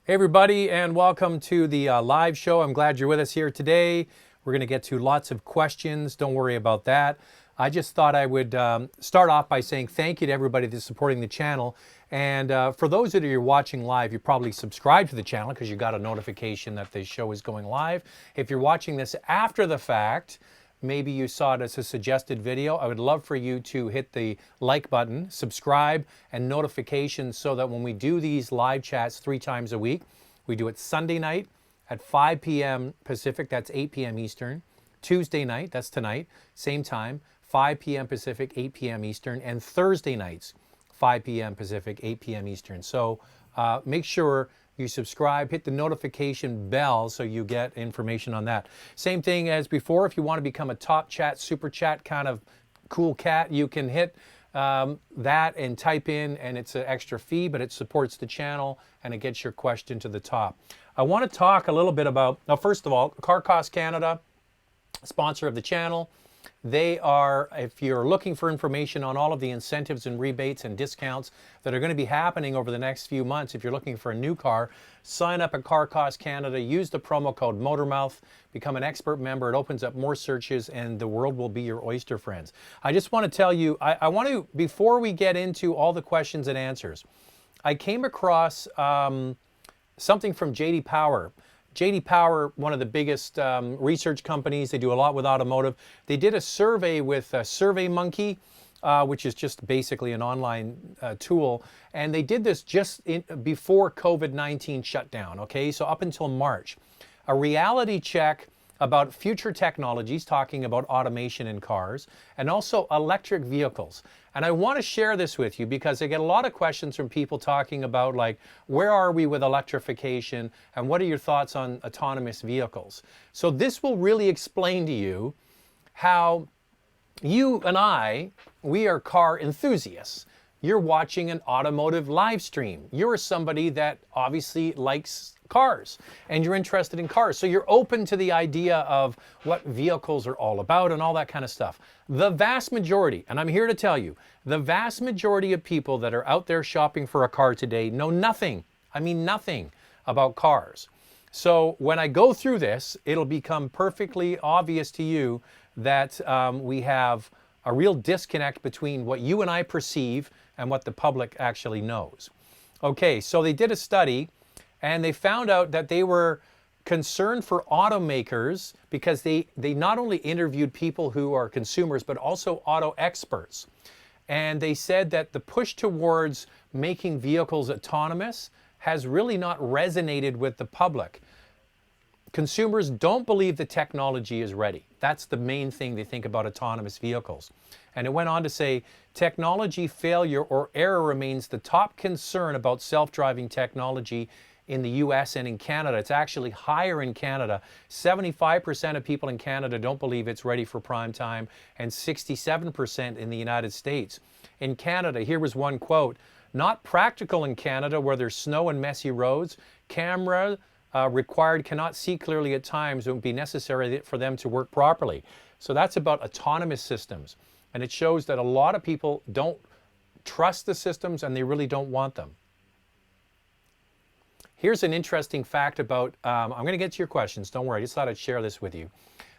Hey everybody, and welcome to the live show. I'm glad you're with us here today. We're going to get to lots of questions. Don't worry about that. I just thought I would start off by saying thank you to everybody that's supporting the channel. And for those of you who are watching live, you probably subscribed to the channel because you got a notification that the show is going live. If you're watching this after the fact, maybe you saw it as a suggested video, I would love for you to hit the like button, subscribe, and notifications so that when we do these live chats 3 times a week, we do it Sunday night at 5 p.m. Pacific, that's 8 p.m. Eastern. Tuesday night, that's tonight, same time, 5 p.m. Pacific, 8 p.m. Eastern, and Thursday nights, 5 p.m. Pacific, 8 p.m. Eastern. So make sure you subscribe, hit the notification bell so you get information on that. Same thing as before, if you want to become a top chat, super chat kind of cool cat, you can hit that and type in, and it's an extra fee, but it supports the channel and it gets your question to the top. I want to talk a little bit about, now first of all, Car Cost Canada, sponsor of the channel. They are, if you're looking for information on all of the incentives and rebates and discounts that are going to be happening over the next few months, if you're looking for a new car, sign up at Car Cost Canada, use the promo code MOTORMOUTH, become an expert member. It opens up more searches and the world will be your oyster, friends. I just want to tell you, I want to, before we get into all the questions and answers, I came across something from J.D. Power. J.D. Power, one of the biggest research companies, they do a lot with automotive. They did a survey with SurveyMonkey, which is just basically an online tool. And they did this just before COVID-19 shutdown, okay? So up until March. A reality check about future technologies, talking about automation in cars, and also electric vehicles. And I want to share this with you because I get a lot of questions from people talking about, like, where are we with electrification and what are your thoughts on autonomous vehicles? So this will really explain to you how you and I, we are car enthusiasts. You're watching an automotive live stream. You're somebody that obviously likes cars and you're interested in cars. So you're open to the idea of what vehicles are all about and all that kind of stuff. The vast majority, and I'm here to tell you, the vast majority of people that are out there shopping for a car today know nothing, I mean nothing about cars. So when I go through this, it'll become perfectly obvious to you that we have a real disconnect between what you and I perceive and what the public actually knows. Okay, so they did a study and they found out that they were concerned for automakers because they not only interviewed people who are consumers, but also auto experts. And they said that the push towards making vehicles autonomous has really not resonated with the public. Consumers don't believe the technology is ready. That's the main thing they think about autonomous vehicles. And it went on to say, technology failure or error remains the top concern about self-driving technology in the US and in Canada. It's actually higher in Canada. 75% of people in Canada don't believe it's ready for prime time, and 67% in the United States. In Canada, here was one quote, "Not practical in Canada where there's snow and messy roads. Camera required, cannot see clearly at times. It would be necessary for them to work properly." So that's about autonomous systems. And it shows that a lot of people don't trust the systems and they really don't want them. Here's an interesting fact about, I'm going to get to your questions, don't worry, I just thought I'd share this with you,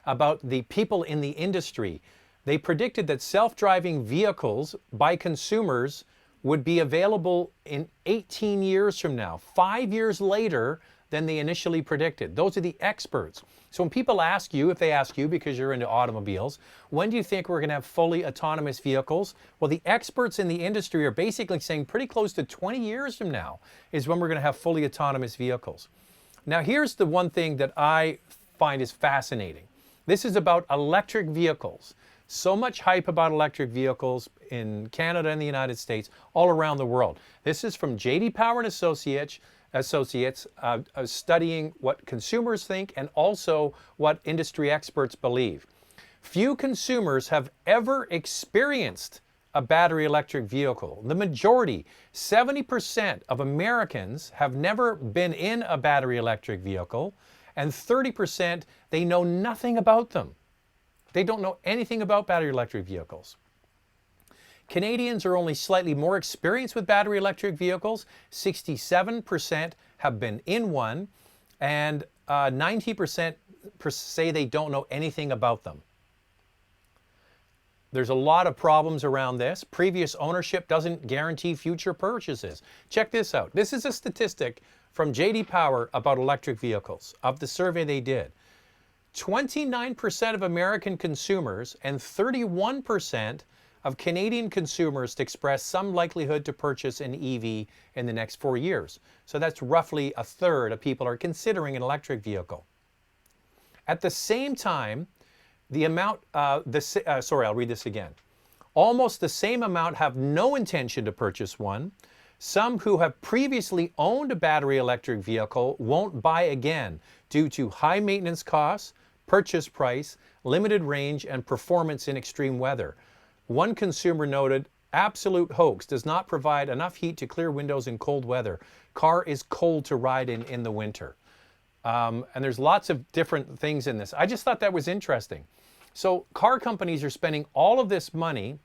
about the people in the industry. They predicted that self-driving vehicles by consumers would be available in 18 years from now, 5 years later than they initially predicted. Those are the experts. So when people ask you, if they ask you because you're into automobiles, when do you think we're going to have fully autonomous vehicles? Well, the experts in the industry are basically saying pretty close to 20 years from now is when we're going to have fully autonomous vehicles. Now, here's the one thing that I find is fascinating. This is about electric vehicles. So much hype about electric vehicles in Canada and the United States, all around the world. This is from J.D. Power and Associates studying what consumers think and also what industry experts believe. Few consumers have ever experienced a battery electric vehicle. The majority, 70% of Americans have never been in a battery electric vehicle, and 30% they know nothing about them. They don't know anything about battery electric vehicles. Canadians are only slightly more experienced with battery electric vehicles. 67% have been in one, and 90% say they don't know anything about them. There's a lot of problems around this. Previous ownership doesn't guarantee future purchases. Check this out. This is a statistic from J.D. Power about electric vehicles, of the survey they did. 29% of American consumers and 31% of Canadian consumers express some likelihood to purchase an EV in the next 4 years. So that's roughly a third of people are considering an electric vehicle. At the same time, the amount, sorry, I'll read this again. Almost the same amount have no intention to purchase one. Some who have previously owned a battery electric vehicle won't buy again due to high maintenance costs, purchase price, limited range, and performance in extreme weather. One consumer noted, "Absolute hoax, does not provide enough heat to clear windows in cold weather. Car is cold to ride in the winter." And there's lots of different things in this. I just thought that was interesting. So car companies are spending all of this money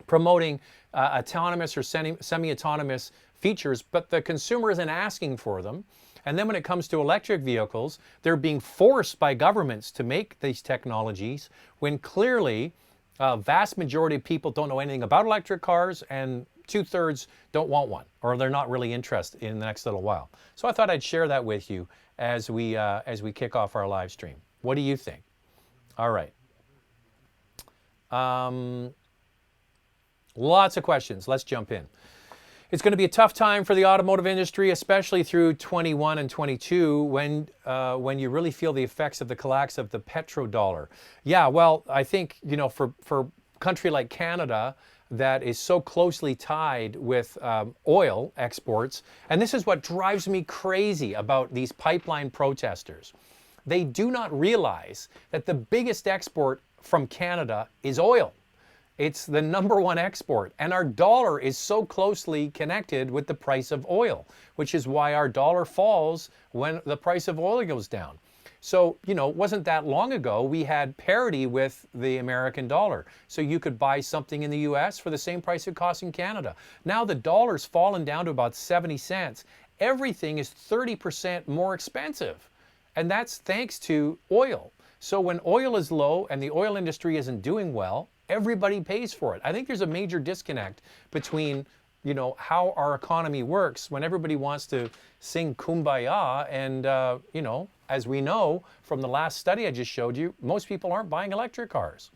promoting autonomous or semi-autonomous features, but the consumer isn't asking for them. And then when it comes to electric vehicles, they're being forced by governments to make these technologies when clearly a vast majority of people don't know anything about electric cars, and 2/3 don't want one, or they're not really interested in the next little while. So I thought I'd share that with you as we kick off our live stream. What do you think? All right. Lots of questions. Let's jump in. It's going to be a tough time for the automotive industry, especially through 21 and 22, when you really feel the effects of the collapse of the petrodollar. Yeah, well, I think, you know, for a country like Canada that is so closely tied with oil exports, and this is what drives me crazy about these pipeline protesters. They do not realize that the biggest export from Canada is oil. It's the #1 export, and our dollar is so closely connected with the price of oil, which is why our dollar falls when the price of oil goes down. So, you know, it wasn't that long ago we had parity with the American dollar. So you could buy something in the US for the same price it costs in Canada. Now the dollar's fallen down to about 70 cents. Everything is 30% more expensive, and that's thanks to oil. So when oil is low and the oil industry isn't doing well, everybody pays for it. I think there's a major disconnect between, you know, how our economy works when everybody wants to sing kumbaya and, you know, as we know from the last study I just showed you, most people aren't buying electric cars.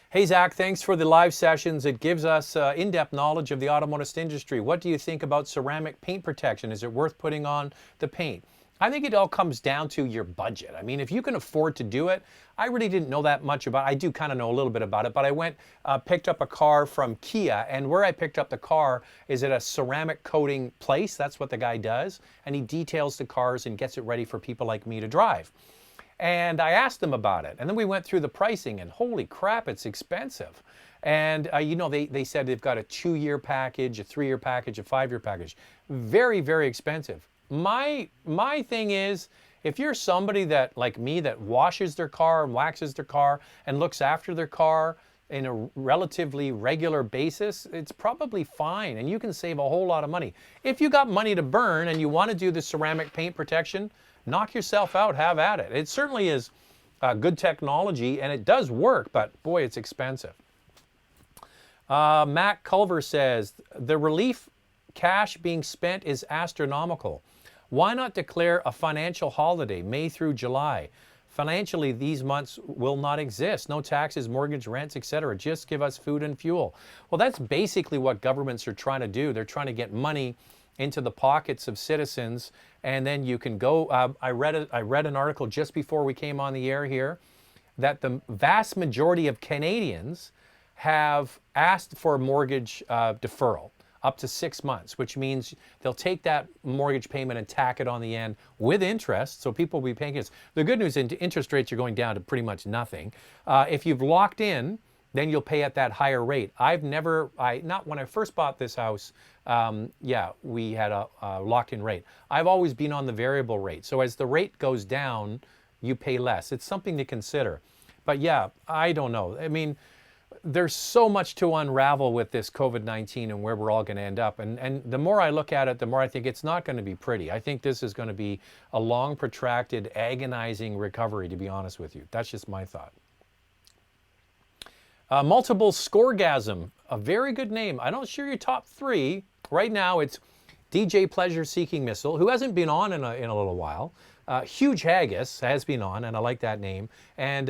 Hey, Zach, thanks for the live sessions. It gives us in-depth knowledge of the automotive industry. What do you think about ceramic paint protection? Is it worth putting on the paint? I think it all comes down to your budget. I mean, if you can afford to do it, I really didn't know that much about it. I do kind of know a little bit about it, but I went, picked up a car from Kia, and where I picked up the car is at a ceramic coating place. That's what the guy does, and he details the cars and gets it ready for people like me to drive. And I asked them about it, and then we went through the pricing, and holy crap, it's expensive. And you know, they said they've got a 2-year package, a 3-year package, a 5-year package. Very, very expensive. My thing is, if you're somebody that, like me, that washes their car and waxes their car and looks after their car in a relatively regular basis, it's probably fine, and you can save a whole lot of money. If you got money to burn and you want to do the ceramic paint protection, knock yourself out, have at it. It certainly is good technology, and it does work, but boy, it's expensive. Matt Culver says, the relief cash being spent is astronomical. Why not declare a financial holiday, May through July? Financially, these months will not exist. No taxes, mortgage, rents, etc. Just give us food and fuel. Well, that's basically what governments are trying to do. They're trying to get money into the pockets of citizens, and then you can go. I read an article just before we came on the air here that the vast majority of Canadians have asked for a mortgage deferral up to 6 months, which means they'll take that mortgage payment and tack it on the end with interest, so people will be paying it. The good news is interest rates are going down to pretty much nothing. If you've locked in, then you'll pay at that higher rate. Not when I first bought this house, yeah, we had a locked-in rate. I've always been on the variable rate, so as the rate goes down, you pay less. It's something to consider. But yeah, I don't know. I mean, there's so much to unravel with this COVID-19 and where we're all going to end up. And the more I look at it, the more I think it's not going to be pretty. I think this is going to be a long, protracted, agonizing recovery, to be honest with you. That's just my thought. Multiple Scoregasm, a very good name. I'm not sure your top three. Right now, it's DJ Pleasure Seeking Missile, who hasn't been on in a little while. Huge Haggis has been on, and I like that name. And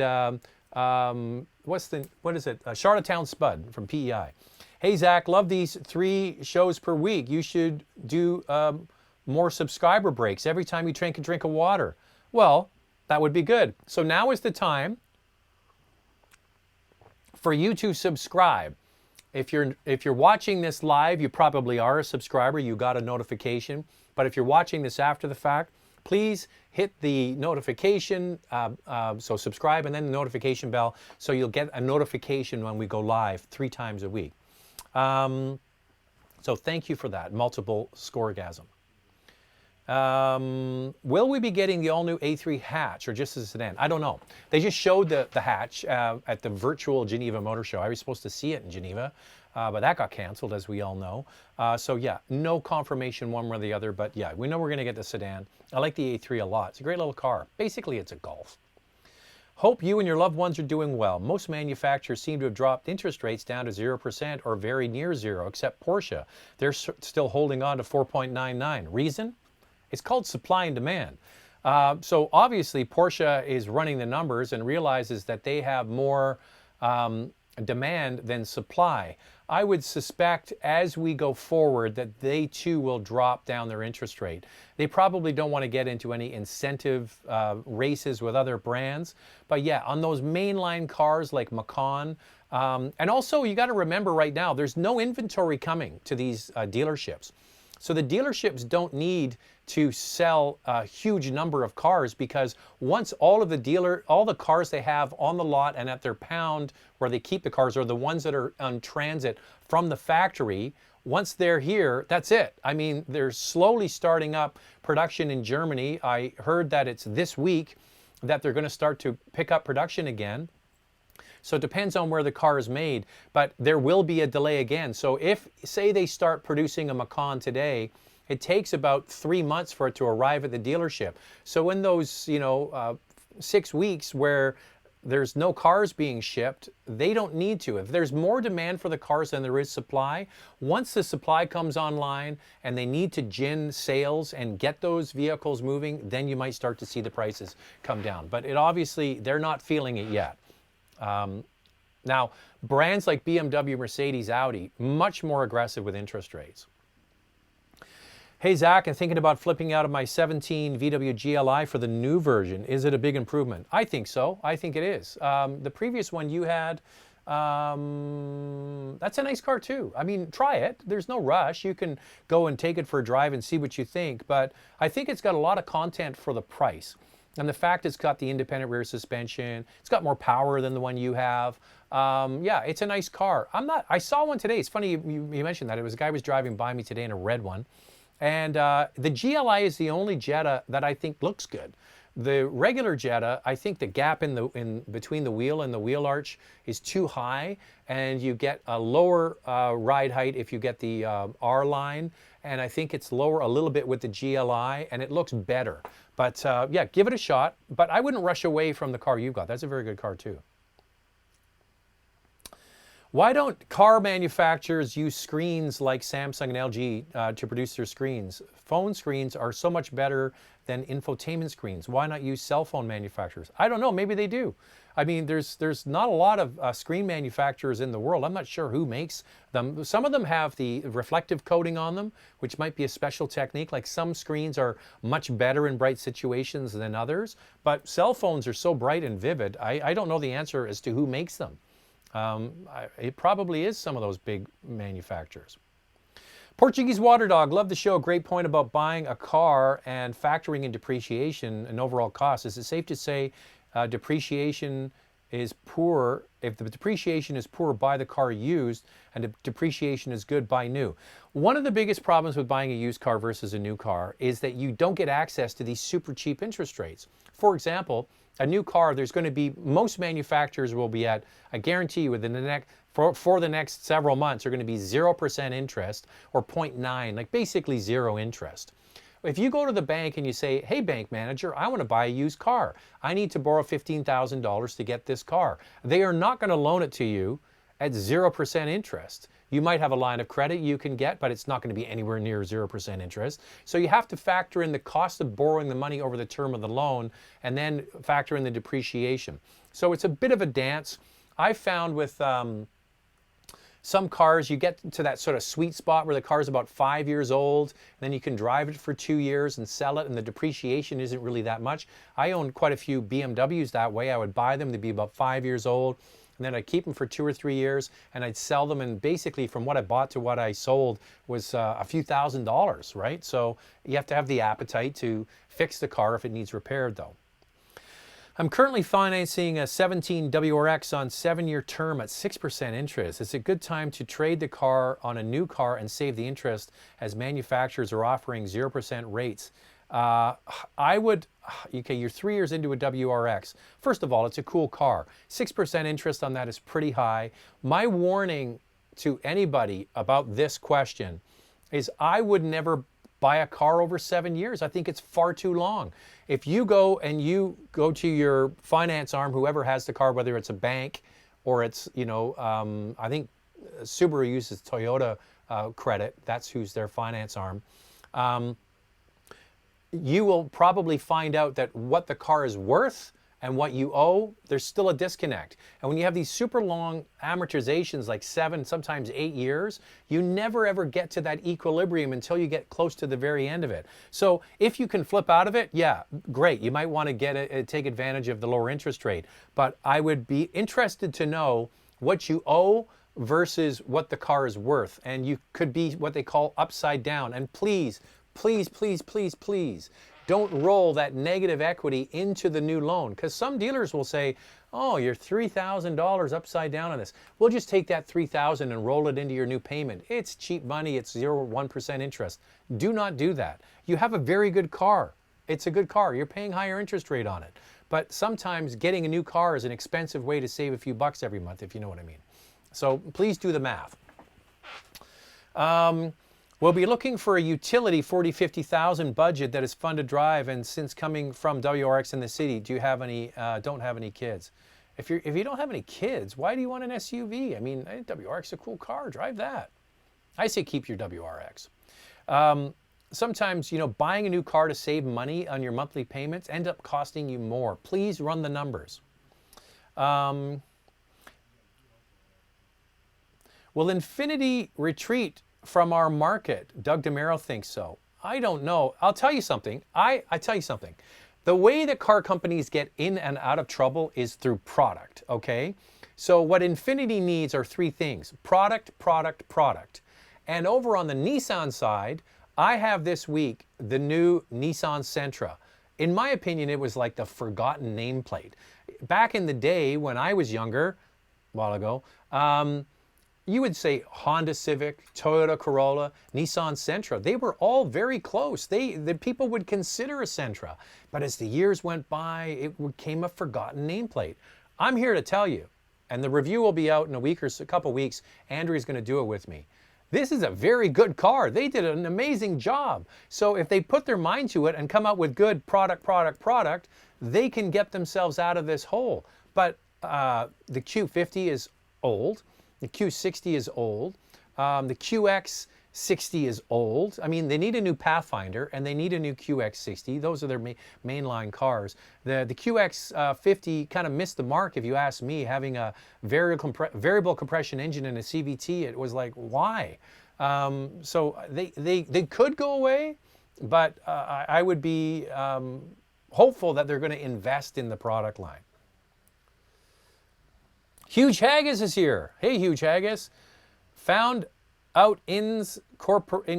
what is it? Charlottetown Spud from PEI. Hey, Zach, love these 3 shows per week. You should do more subscriber breaks every time you drink a drink of water. Well, that would be good. So now is the time for you to subscribe. If you're watching this live, you probably are a subscriber. You got a notification. But if you're watching this after the fact, please hit the notification, so subscribe and then the notification bell so you'll get a notification when we go live 3 times a week. So thank you for that, Multiple Scoregasm. Will we be getting the all-new A3 hatch or just a sedan? I don't know. They just showed the hatch at the virtual Geneva Motor Show. I was supposed to see it in Geneva, but that got canceled, as we all know. So yeah, no confirmation one way or the other, but yeah, we know we're going to get the sedan. I like the A3 a lot. It's a great little car. Basically, it's a Golf. Hope you and your loved ones are doing well. Most manufacturers seem to have dropped interest rates down to 0% or very near zero, except Porsche. They're still holding on to 4.99. Reason? It's called supply and demand. So obviously Porsche is running the numbers and realizes that they have more demand than supply. I would suspect as we go forward that they too will drop down their interest rate. They probably don't want to get into any incentive races with other brands. But yeah, on those mainline cars like Macan, and also you got to remember right now, there's no inventory coming to these dealerships. So the dealerships don't need to sell a huge number of cars because once all the cars they have on the lot and at their pound where they keep the cars are the ones that are on transit from the factory, once they're here, that's it. I mean, they're slowly starting up production in Germany. I heard that it's this week that they're going to start to pick up production again. So it depends on where the car is made, but there will be a delay again. So if, say they start producing a Macan today, it takes about 3 months for it to arrive at the dealership. So in those, 6 weeks where there's no cars being shipped, they don't need to. If there's more demand for the cars than there is supply, once the supply comes online and they need to gin sales and get those vehicles moving, then you might start to see the prices come down. But it obviously, they're not feeling it yet. Now, brands like BMW, Mercedes, Audi, much more aggressive with interest rates. Hey, Zach, I'm thinking about flipping out of my 17 VW GLI for the new version. Is it a big improvement? I think so. I think it is. The previous one you had, that's a nice car too. I mean, try it. There's no rush. You can go and take it for a drive and see what you think. But I think it's got a lot of content for the price. And the fact it's got the independent rear suspension, it's got more power than the one you have. Yeah, it's a nice car. I saw one today. It's funny you mentioned that. It was a guy was driving by me today in a red one. And the GLI is the only Jetta that I think looks good. The regular Jetta, I think the gap in between the wheel and the wheel arch is too high, and you get a lower ride height if you get the R line, and I think it's lower a little bit with the GLI, and it looks better. But yeah, give it a shot, but I wouldn't rush away from the car you've got. That's a very good car too. Why don't car manufacturers use screens like Samsung and LG to produce their screens? Phone screens are so much better than infotainment screens. Why not use cell phone manufacturers? I don't know, maybe they do. I mean, there's not a lot of screen manufacturers in the world. I'm not sure who makes them. Some of them have the reflective coating on them, which might be a special technique. Like some screens are much better in bright situations than others, but cell phones are so bright and vivid. I don't know the answer as to who makes them. It probably is some of those big manufacturers. Portuguese Water Dog, love the show. Great point about buying a car and factoring in depreciation and overall cost. Is it safe to say depreciation is poor? If the depreciation is poor, buy the car used, and the depreciation is good, buy new. One of the biggest problems with buying a used car versus a new car is that you don't get access to these super cheap interest rates. For example, a new car, there's going to be, most manufacturers will be at, I guarantee you, within the next, for the next several months, are going to be 0% interest or 0.9, like basically zero interest. If you go to the bank and you say, hey, bank manager, I want to buy a used car. I need to borrow $15,000 to get this car. They are not going to loan it to you at 0% interest. You might have a line of credit you can get, but it's not going to be anywhere near 0% interest. So you have to factor in the cost of borrowing the money over the term of the loan and then factor in the depreciation. So it's a bit of a dance. I found with some cars, you get to that sort of sweet spot where the car is about 5 years old, and then you can drive it for 2 years and sell it, and the depreciation isn't really that much. I own quite a few BMWs that way. I would buy them to be about 5 years old, and then I'd keep them for 2 or 3 years, and I'd sell them, and basically from what I bought to what I sold was a few $1,000s, right? So you have to have the appetite to fix the car if it needs repaired, though. I'm currently financing a 17 WRX on 7-year term at 6% interest. It's a good time to trade the car on a new car and save the interest, as manufacturers are offering 0% rates. I would, okay, you're 3 years into a WRX. First of all, it's a cool car. 6% interest on that is pretty high. My warning to anybody about this question is I would never buy a car over 7 years. I think it's far too long. If you go to your finance arm, whoever has the car, whether it's a bank or it's, I think Subaru uses Toyota credit. That's who's their finance arm. You will probably find out that what the car is worth and what you owe, there's still a disconnect. And when you have these super long amortizations, like 7, sometimes 8 years, you never ever get to that equilibrium until you get close to the very end of it. So if you can flip out of it, yeah, great. You might want to take advantage of the lower interest rate. But I would be interested to know what you owe versus what the car is worth. And you could be what they call upside down. And please, please, please, please, please, don't roll that negative equity into the new loan, because some dealers will say, oh, you're $3,000 upside down on this. We'll just take that $3,000 and roll it into your new payment. It's cheap money. It's 0 or 1% interest. Do not do that. You have a very good car. It's a good car. You're paying higher interest rate on it. But sometimes getting a new car is an expensive way to save a few bucks every month, if you know what I mean. So please do the math. We'll be looking for a utility 40, 50,000 budget that is fun to drive, and since coming from WRX in the city, do you have any, don't have any kids? If you don't have any kids, why do you want an SUV? I mean, WRX is a cool car, drive that. I say keep your WRX. Sometimes, buying a new car to save money on your monthly payments end up costing you more. Please run the numbers. Will Infinity retreat from our market? Doug DeMero thinks so. I don't know. I'll tell you something. I tell you something. The way that car companies get in and out of trouble is through product, okay? So what Infinity needs are 3 things: product, product, product. And over on the Nissan side, I have this week the new Nissan Sentra. In my opinion, it was like the forgotten nameplate. Back in the day when I was younger, a while ago, you would say Honda Civic, Toyota Corolla, Nissan Sentra. They were all very close. The people would consider a Sentra. But as the years went by, it became a forgotten nameplate. I'm here to tell you, and the review will be out in a couple weeks. Andrea's going to do it with me. This is a very good car. They did an amazing job. So if they put their mind to it and come out with good product, they can get themselves out of this hole. But the Q50 is old. The Q60 is old. The QX60 is old. I mean, they need a new Pathfinder and they need a new QX60. Those are their mainline cars. The QX50 kind of missed the mark, if you ask me. Having a variable compression engine and a CVT, it was like, why? So they could go away, but I would be hopeful that they're going to invest in the product line. Huge Haggis is here. Hey, Huge Haggis. Found out in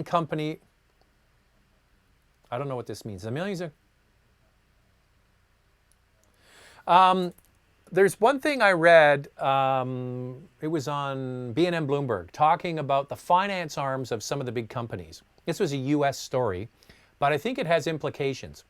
company. I don't know what this means. The millions of... There's one thing I read. It was on B&M Bloomberg, talking about the finance arms of some of the big companies. This was a U.S. story, but I think it has implications.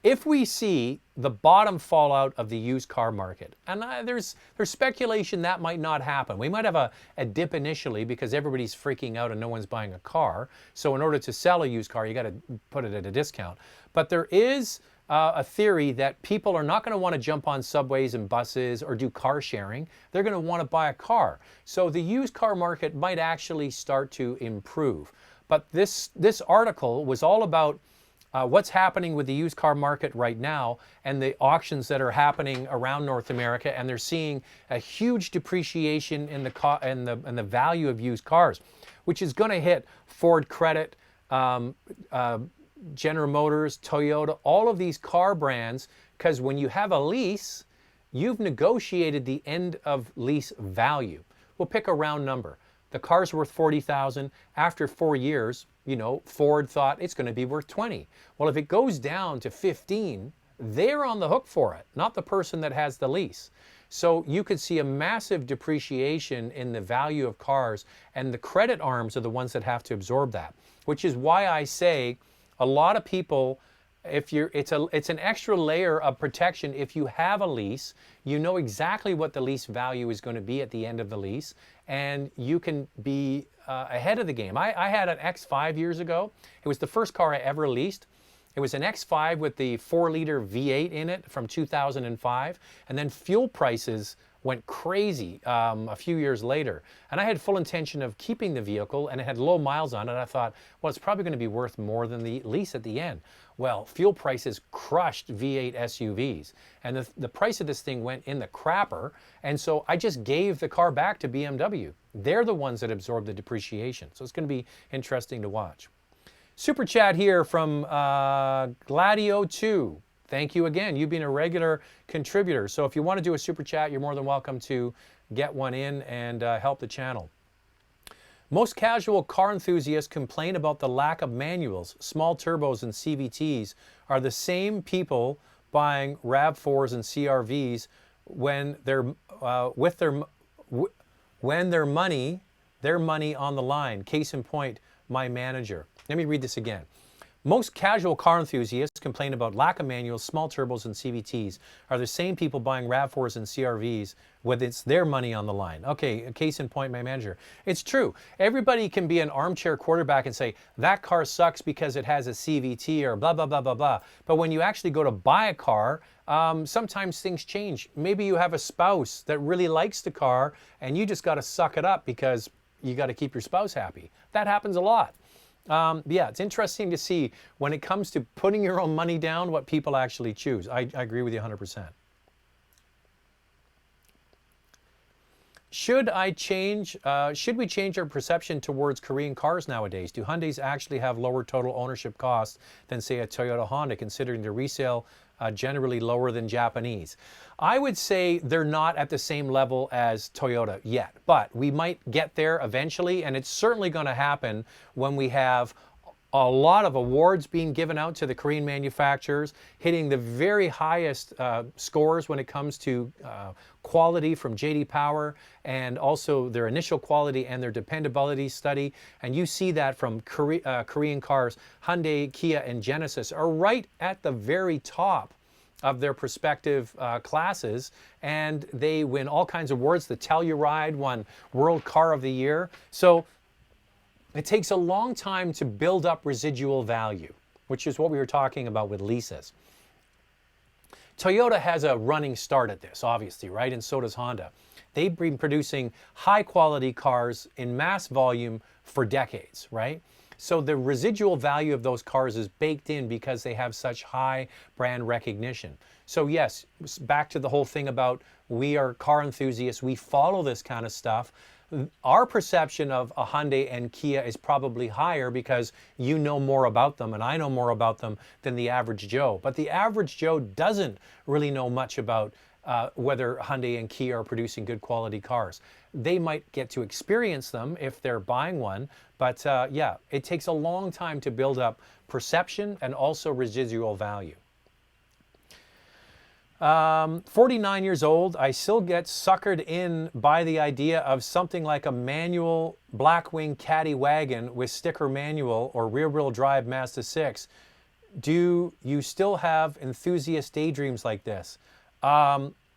if we see the bottom fallout of the used car market, and there's speculation that might not happen. We might have a dip initially because everybody's freaking out and no one's buying a car. So in order to sell a used car, you got to put it at a discount. But there is a theory that people are not going to want to jump on subways and buses or do car sharing. They're going to want to buy a car. So the used car market might actually start to improve. But this article was all about what's happening with the used car market right now and the auctions that are happening around North America, and they're seeing a huge depreciation in the value of used cars, which is going to hit Ford Credit, General Motors, Toyota, all of these car brands, because when you have a lease, you've negotiated the end of lease value. We'll pick a round number. The car's worth $40,000. After 4 years, Ford thought it's going to be worth 20. Well, if it goes down to 15, they're on the hook for it, not the person that has the lease. So you could see a massive depreciation in the value of cars, and the credit arms are the ones that have to absorb that, which is why I say a lot of people, it's an extra layer of protection. If you have a lease, you know exactly what the lease value is going to be at the end of the lease, and you can be ahead of the game. I had an X5 years ago. It was the first car I ever leased. It was an X5 with the 4-liter V8 in it from 2005, and then fuel prices went crazy a few years later. And I had full intention of keeping the vehicle, and it had low miles on it. I thought, well, it's probably going to be worth more than the lease at the end. Well, fuel prices crushed V8 SUVs, and the price of this thing went in the crapper, and so I just gave the car back to BMW. They're the ones that absorb the depreciation, so it's going to be interesting to watch. Super chat here from Gladio2. Thank you again. You've been a regular contributor. So if you want to do a super chat, you're more than welcome to get one in and help the channel. Most casual car enthusiasts complain about the lack of manuals. Small turbos and CVTs are the same people buying RAV4s and CRVs when their money on the line. Case in point, my manager. Let me read this again. Most casual car enthusiasts complain about lack of manuals, small turbos, and CVTs are the same people buying RAV4s and CRVs when it's their money on the line. Okay, a case in point, my manager. It's true. Everybody can be an armchair quarterback and say, that car sucks because it has a CVT or blah, blah, blah, blah, blah. But when you actually go to buy a car, sometimes things change. Maybe you have a spouse that really likes the car and you just got to suck it up because you got to keep your spouse happy. That happens a lot. Yeah, it's interesting to see when it comes to putting your own money down what people actually choose. I agree with you 100%. Should we change our perception towards Korean cars nowadays? Do Hyundais actually have lower total ownership costs than, say, a Toyota Honda, considering the resale generally lower than Japanese? I would say they're not at the same level as Toyota yet, but we might get there eventually, and it's certainly going to happen when we have a lot of awards being given out to the Korean manufacturers, hitting the very highest scores when it comes to quality from J.D. Power, and also their initial quality and their dependability study. And you see that from Korean cars. Hyundai, Kia, and Genesis are right at the very top of their respective classes, and they win all kinds of awards. The Telluride won World Car of the Year. So it takes a long time to build up residual value, which is what we were talking about with leases. Toyota has a running start at this, obviously, right? And so does Honda. They've been producing high quality cars in mass volume for decades, right? So the residual value of those cars is baked in because they have such high brand recognition. So yes, back to the whole thing about we are car enthusiasts, we follow this kind of stuff. Our perception of a Hyundai and Kia is probably higher because you know more about them and I know more about them than the average Joe. But the average Joe doesn't really know much about whether Hyundai and Kia are producing good quality cars. They might get to experience them if they're buying one, but yeah, it takes a long time to build up perception and also residual value. 49 years old, I still get suckered in by the idea of something like a manual Blackwing Caddy wagon with sticker manual or rear-wheel drive Mazda 6. Do you still have enthusiast daydreams like this?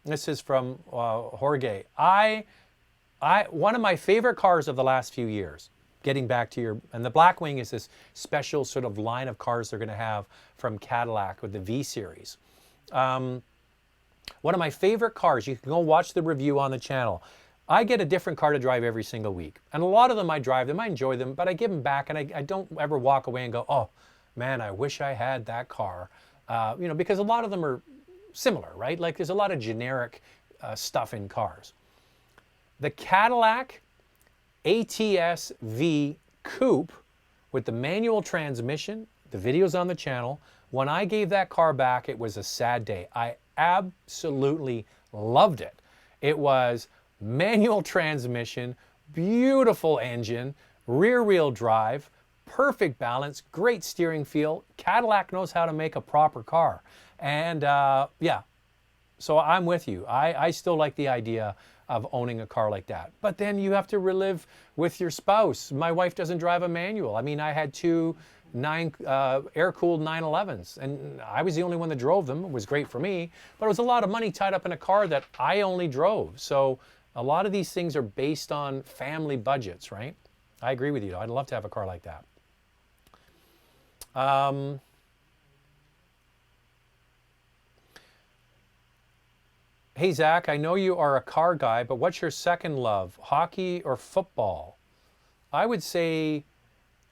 This is from Jorge. One of my favorite cars of the last few years, getting back to your, and the Blackwing is this special sort of line of cars they're going to have from Cadillac with the V Series. One of my favorite cars, you can go watch the review on the channel. I get a different car to drive every single week. And a lot of them I drive them, I enjoy them, but I give them back and I don't ever walk away and go, oh man, I wish I had that car. Because a lot of them are similar, right? Like there's a lot of generic stuff in cars. The Cadillac ATS V Coupe with the manual transmission, the video's on the channel. When I gave that car back, it was a sad day. I absolutely loved it. It was manual transmission, beautiful engine, rear wheel drive, perfect balance, great steering feel. Cadillac knows how to make a proper car. And yeah, so I'm with you. I still like the idea of owning a car like that. But then you have to relive with your spouse. My wife doesn't drive a manual. I mean, I had two air-cooled 911s, and I was the only one that drove them. It was great for me, but it was a lot of money tied up in a car that I only drove. So a lot of these things are based on family budgets, right? I agree with you. I'd love to have a car like that. Hey, Zach, I know you are a car guy, but what's your second love, hockey or football? I would say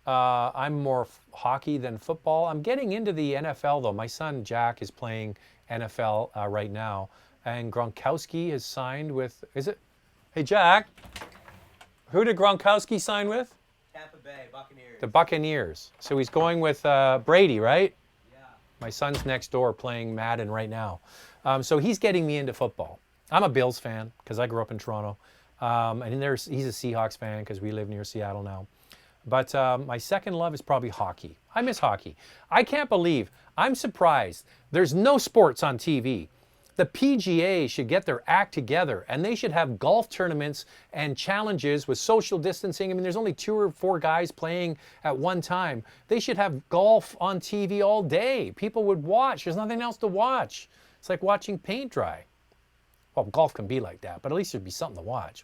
I'm more hockey than football. I'm getting into the NFL, though. My son, Jack, is playing NFL right now. And Gronkowski has signed with, is it? Hey, Jack, who did Gronkowski sign with? Tampa Bay Buccaneers. The Buccaneers. So he's going with Brady, right? Yeah. My son's next door playing Madden right now. So he's getting me into football. I'm a Bills fan because I grew up in Toronto. And he's a Seahawks fan because we live near Seattle now. But my second love is probably hockey. I miss hockey. I can't believe, I'm surprised. There's no sports on TV. The PGA should get their act together and they should have golf tournaments and challenges with social distancing. I mean, there's only 2 or 4 guys playing at one time. They should have golf on TV all day. People would watch. There's nothing else to watch. It's like watching paint dry. Well, golf can be like that, but at least there'd be something to watch.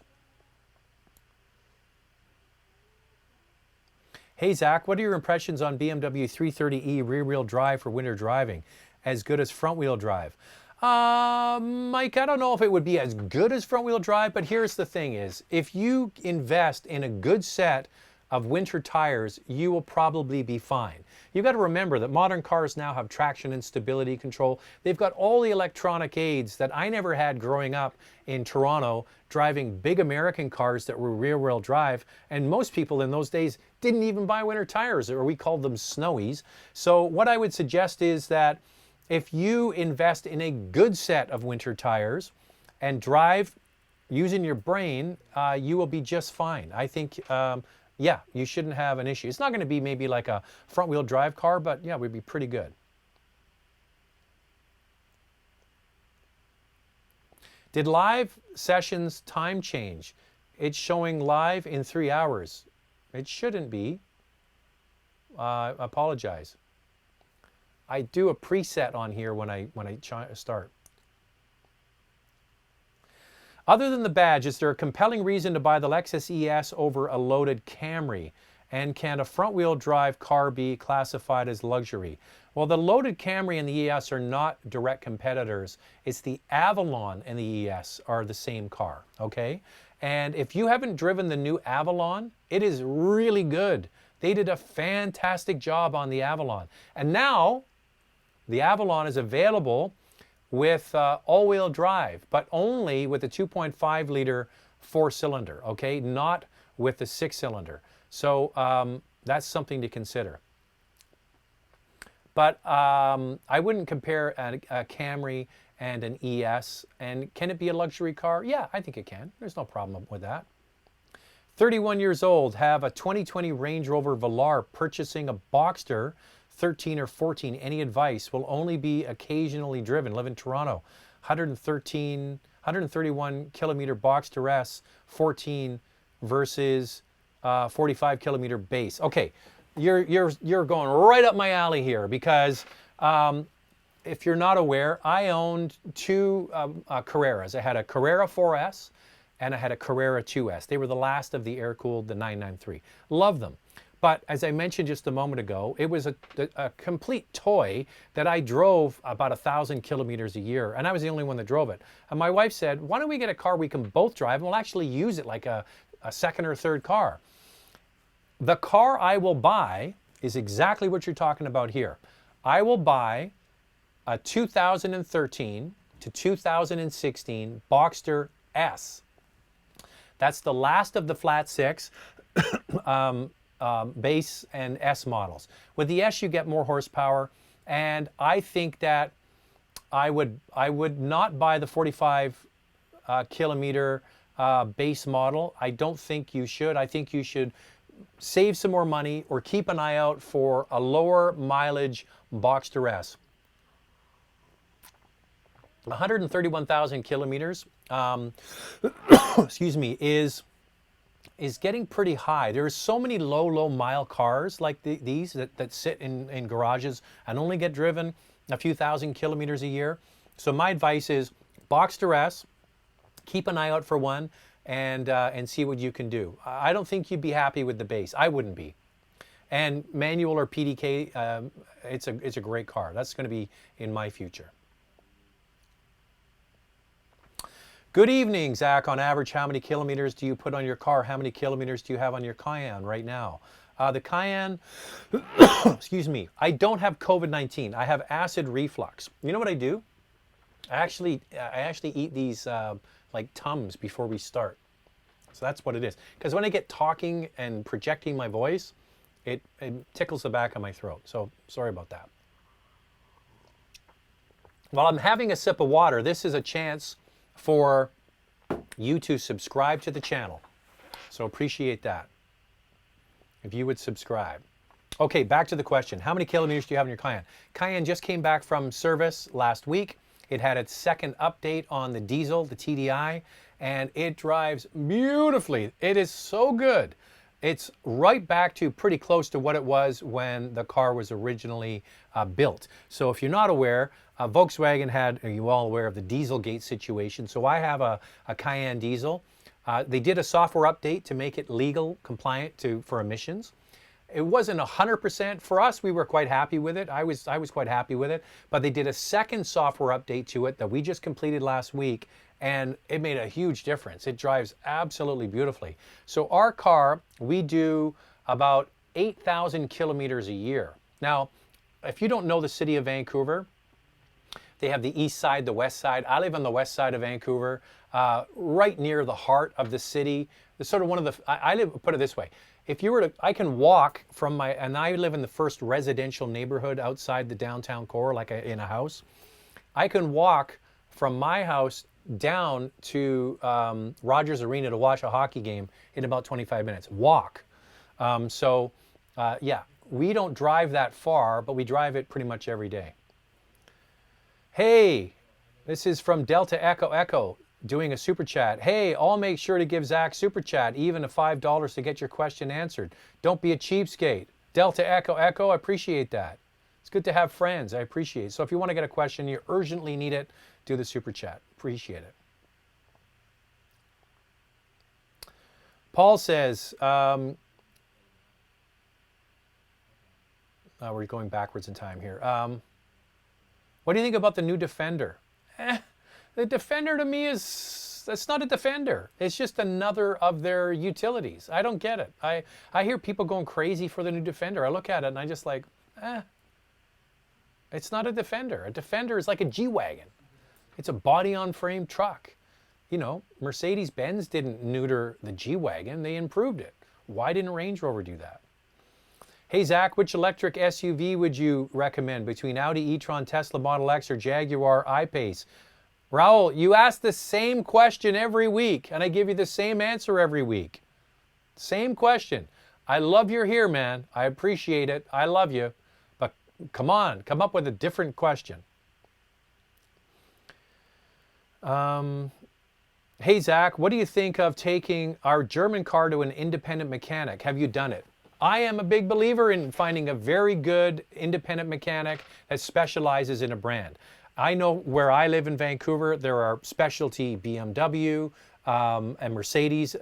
Hey, Zach, what are your impressions on BMW 330e rear-wheel drive for winter driving? As good as front-wheel drive? Mike, I don't know if it would be as good as front-wheel drive, but here's the thing is, if you invest in a good set of winter tires, you will probably be fine. You've got to remember that modern cars now have traction and stability control. They've got all the electronic aids that I never had growing up in Toronto, driving big American cars that were rear-wheel drive, and most people in those days didn't even buy winter tires, or we called them snowies. So what I would suggest is that if you invest in a good set of winter tires and drive using your brain, you will be just fine. I think, yeah, you shouldn't have an issue. It's not going to be maybe like a front-wheel drive car, but yeah, we'd be pretty good. Did live sessions time change? It's showing live in 3 hours. It shouldn't be. I apologize. I do a preset on here when I start. Other than the badge, is there a compelling reason to buy the Lexus ES over a loaded Camry? And can a front-wheel drive car be classified as luxury? Well, the loaded Camry and the ES are not direct competitors. It's the Avalon and the ES are the same car, okay? And if you haven't driven the new Avalon, it is really good. They did a fantastic job on the Avalon. And now, the Avalon is available with all-wheel drive, but only with the 2.5 liter 4-cylinder, okay? Not with the 6-cylinder. So that's something to consider. But I wouldn't compare a Camry and an ES. And can it be a luxury car? Yeah, I think it can. There's no problem with that. 31 years old, have a 2020 Range Rover Velar, purchasing a Boxster 13 or 14. Any advice? Will only be occasionally driven. Live in Toronto. 131 kilometer Boxster S 14 versus 45 kilometer base. Okay, you're going right up my alley here because if you're not aware, I owned two Carreras. I had a Carrera 4S and I had a Carrera 2S. They were the last of the air-cooled, the 993. Love them. But as I mentioned just a moment ago, it was a complete toy that I drove about 1,000 kilometers a year, and I was the only one that drove it. And my wife said, why don't we get a car we can both drive, and we'll actually use it like a second or third car. The car I will buy is exactly what you're talking about here. I will buy a 2013 to 2016 Boxster S. That's the last of the flat six. Base and S models. With the S, you get more horsepower, and I think that I would not buy the 45 kilometer base model. I don't think you should. I think you should save some more money or keep an eye out for a lower mileage Boxster S. 131,000 kilometers, excuse me, is getting pretty high. There are so many low mile cars like these that sit in garages and only get driven a few thousand kilometers a year. So my advice is Boxster S, keep an eye out for one and see what you can do. I don't think you'd be happy with the base. I wouldn't be. And manual or PDK, it's a great car. That's going to be in my future. Good evening, Zach. On average, how many kilometers do you put on your car? How many kilometers do you have on your Cayenne right now? The Cayenne, excuse me, I don't have COVID-19. I have acid reflux. You know what I do? I actually eat these like Tums before we start. So that's what it is. Because when I get talking and projecting my voice, it tickles the back of my throat. So sorry about that. While I'm having a sip of water, this is a chance for you to subscribe to the channel. So appreciate that. If you would subscribe. Okay, back to the question. How many kilometers do you have in your Cayenne? Cayenne just came back from service last week. It had its second update on the diesel, the TDI, and it drives beautifully. It is so good. It's right back to pretty close to what it was when the car was originally built. So if you're not aware, Volkswagen are you all aware of the Dieselgate situation? So I have a Cayenne diesel. They did a software update to make it legal, compliant for emissions. It wasn't 100% for us. We were quite happy with it. I was quite happy with it. But they did a second software update to it that we just completed last week, and it made a huge difference. It drives absolutely beautifully. So our car, we do about 8,000 kilometers a year. Now, if you don't know the city of Vancouver, they have the east side, the west side. I live on the west side of Vancouver, right near the heart of the city. It's sort of one of the, I live, put it this way. If you were to, I can walk from and I live in the first residential neighborhood outside the downtown core, like in a house. I can walk from my house down to Rogers Arena to watch a hockey game in about 25 minutes. Walk. Yeah, we don't drive that far, but we drive it pretty much every day. Hey, this is from Delta Echo Echo doing a super chat. Hey, I'll make sure to give Zach super chat, even at $5 to get your question answered. Don't be a cheapskate. Delta Echo Echo, I appreciate that. It's good to have friends. I appreciate it. So if you want to get a question, you urgently need it, do the super chat. Appreciate it. Paul says, we're going backwards in time here. What do you think about the new Defender? The Defender to me that's not a Defender. It's just another of their utilities. I don't get it. I hear people going crazy for the new Defender. I look at it and I just like, it's not a Defender. A Defender is like a G-Wagon. It's a body-on-frame truck. You know, Mercedes-Benz didn't neuter the G-Wagon. They improved it. Why didn't Range Rover do that? Hey, Zach, which electric SUV would you recommend between Audi e-tron, Tesla Model X, or Jaguar I-Pace? Raul, you ask the same question every week, and I give you the same answer every week. Same question. I love you're here, man. I appreciate it. I love you. But come on, come up with a different question. Hey, Zach, what do you think of taking our German car to an independent mechanic? Have you done it? I am a big believer in finding a very good independent mechanic that specializes in a brand. I know where I live in Vancouver, there are specialty BMW and Mercedes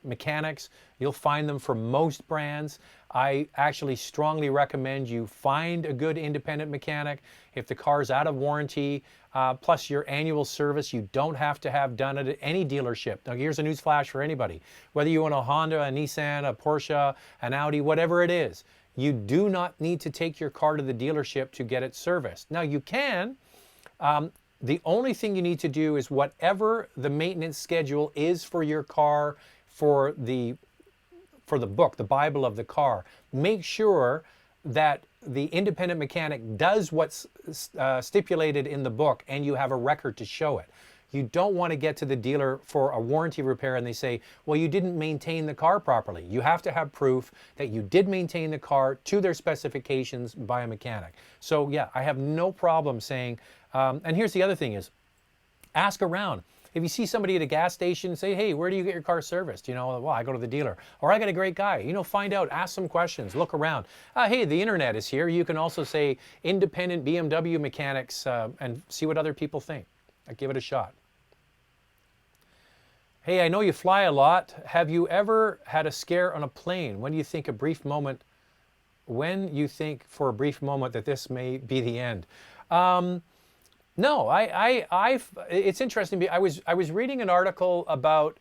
mechanics. You'll find them for most brands. I actually strongly recommend you find a good independent mechanic. If the car's out of warranty, plus your annual service, you don't have to have done it at any dealership. Now here's a news flash for anybody. Whether you own a Honda, a Nissan, a Porsche, an Audi, whatever it is, you do not need to take your car to the dealership to get it serviced. Now you can. The only thing you need to do is whatever the maintenance schedule is for your car, for the book, the Bible of the car. Make sure that the independent mechanic does what's stipulated in the book and you have a record to show it. You don't want to get to the dealer for a warranty repair and they say, well, you didn't maintain the car properly. You have to have proof that you did maintain the car to their specifications by a mechanic. So yeah, I have no problem saying, and here's the other thing is, ask around. If you see somebody at a gas station, say, hey, where do you get your car serviced? You know, well, I go to the dealer. Or I got a great guy. You know, find out, ask some questions, look around. Hey, the internet is here. You can also say independent BMW mechanics and see what other people think. Give it a shot. Hey, I know you fly a lot. Have you ever had a scare on a plane? When do you think for a brief moment that this may be the end? No, it's interesting. I was reading an article about,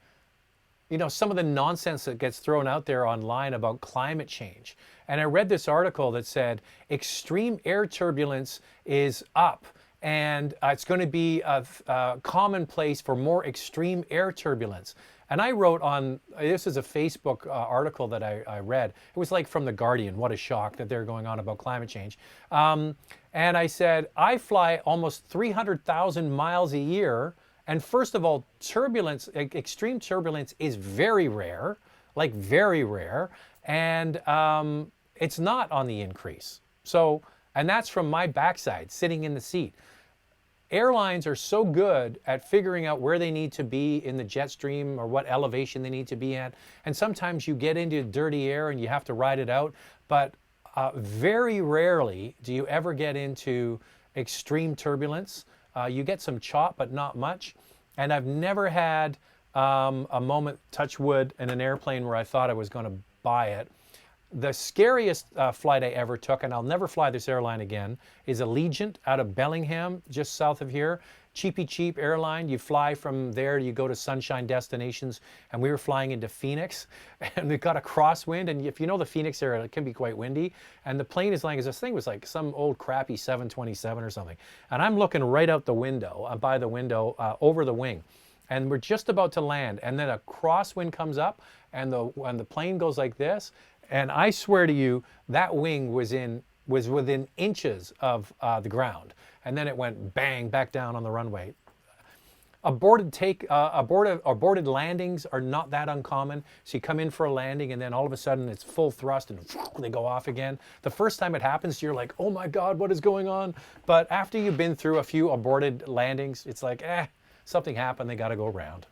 you know, some of the nonsense that gets thrown out there online about climate change. And I read this article that said extreme air turbulence is up and it's going to be a commonplace for more extreme air turbulence. And I wrote on, this is a Facebook article that I read. It was like from The Guardian. What a shock that they're going on about climate change. And I said, I fly almost 300,000 miles a year. And first of all, turbulence, extreme turbulence is very rare, like very rare. And it's not on the increase. So, and that's from my backside, sitting in the seat. Airlines are so good at figuring out where they need to be in the jet stream or what elevation they need to be at. And sometimes you get into dirty air and you have to ride it out. But very rarely do you ever get into extreme turbulence. You get some chop, but not much. And I've never had a moment, touch wood, in an airplane where I thought I was going to buy it. The scariest flight I ever took, and I'll never fly this airline again, is Allegiant out of Bellingham, just south of here. Cheap airline. You fly from there, you go to sunshine destinations, and we were flying into Phoenix, and we got a crosswind, and if you know the Phoenix area, it can be quite windy, and the plane is lying, this thing was like some old crappy 727 or something, and I'm looking right out the window, by the window, over the wing, and we're just about to land, and then a crosswind comes up, and the plane goes like this, and I swear to you, that wing was within inches of the ground. And then it went bang back down on the runway. Aborted landings are not that uncommon. So you come in for a landing and then all of a sudden it's full thrust and they go off again. The first time it happens, you're like, oh my God, what is going on? But after you've been through a few aborted landings, it's like, something happened, they got to go around.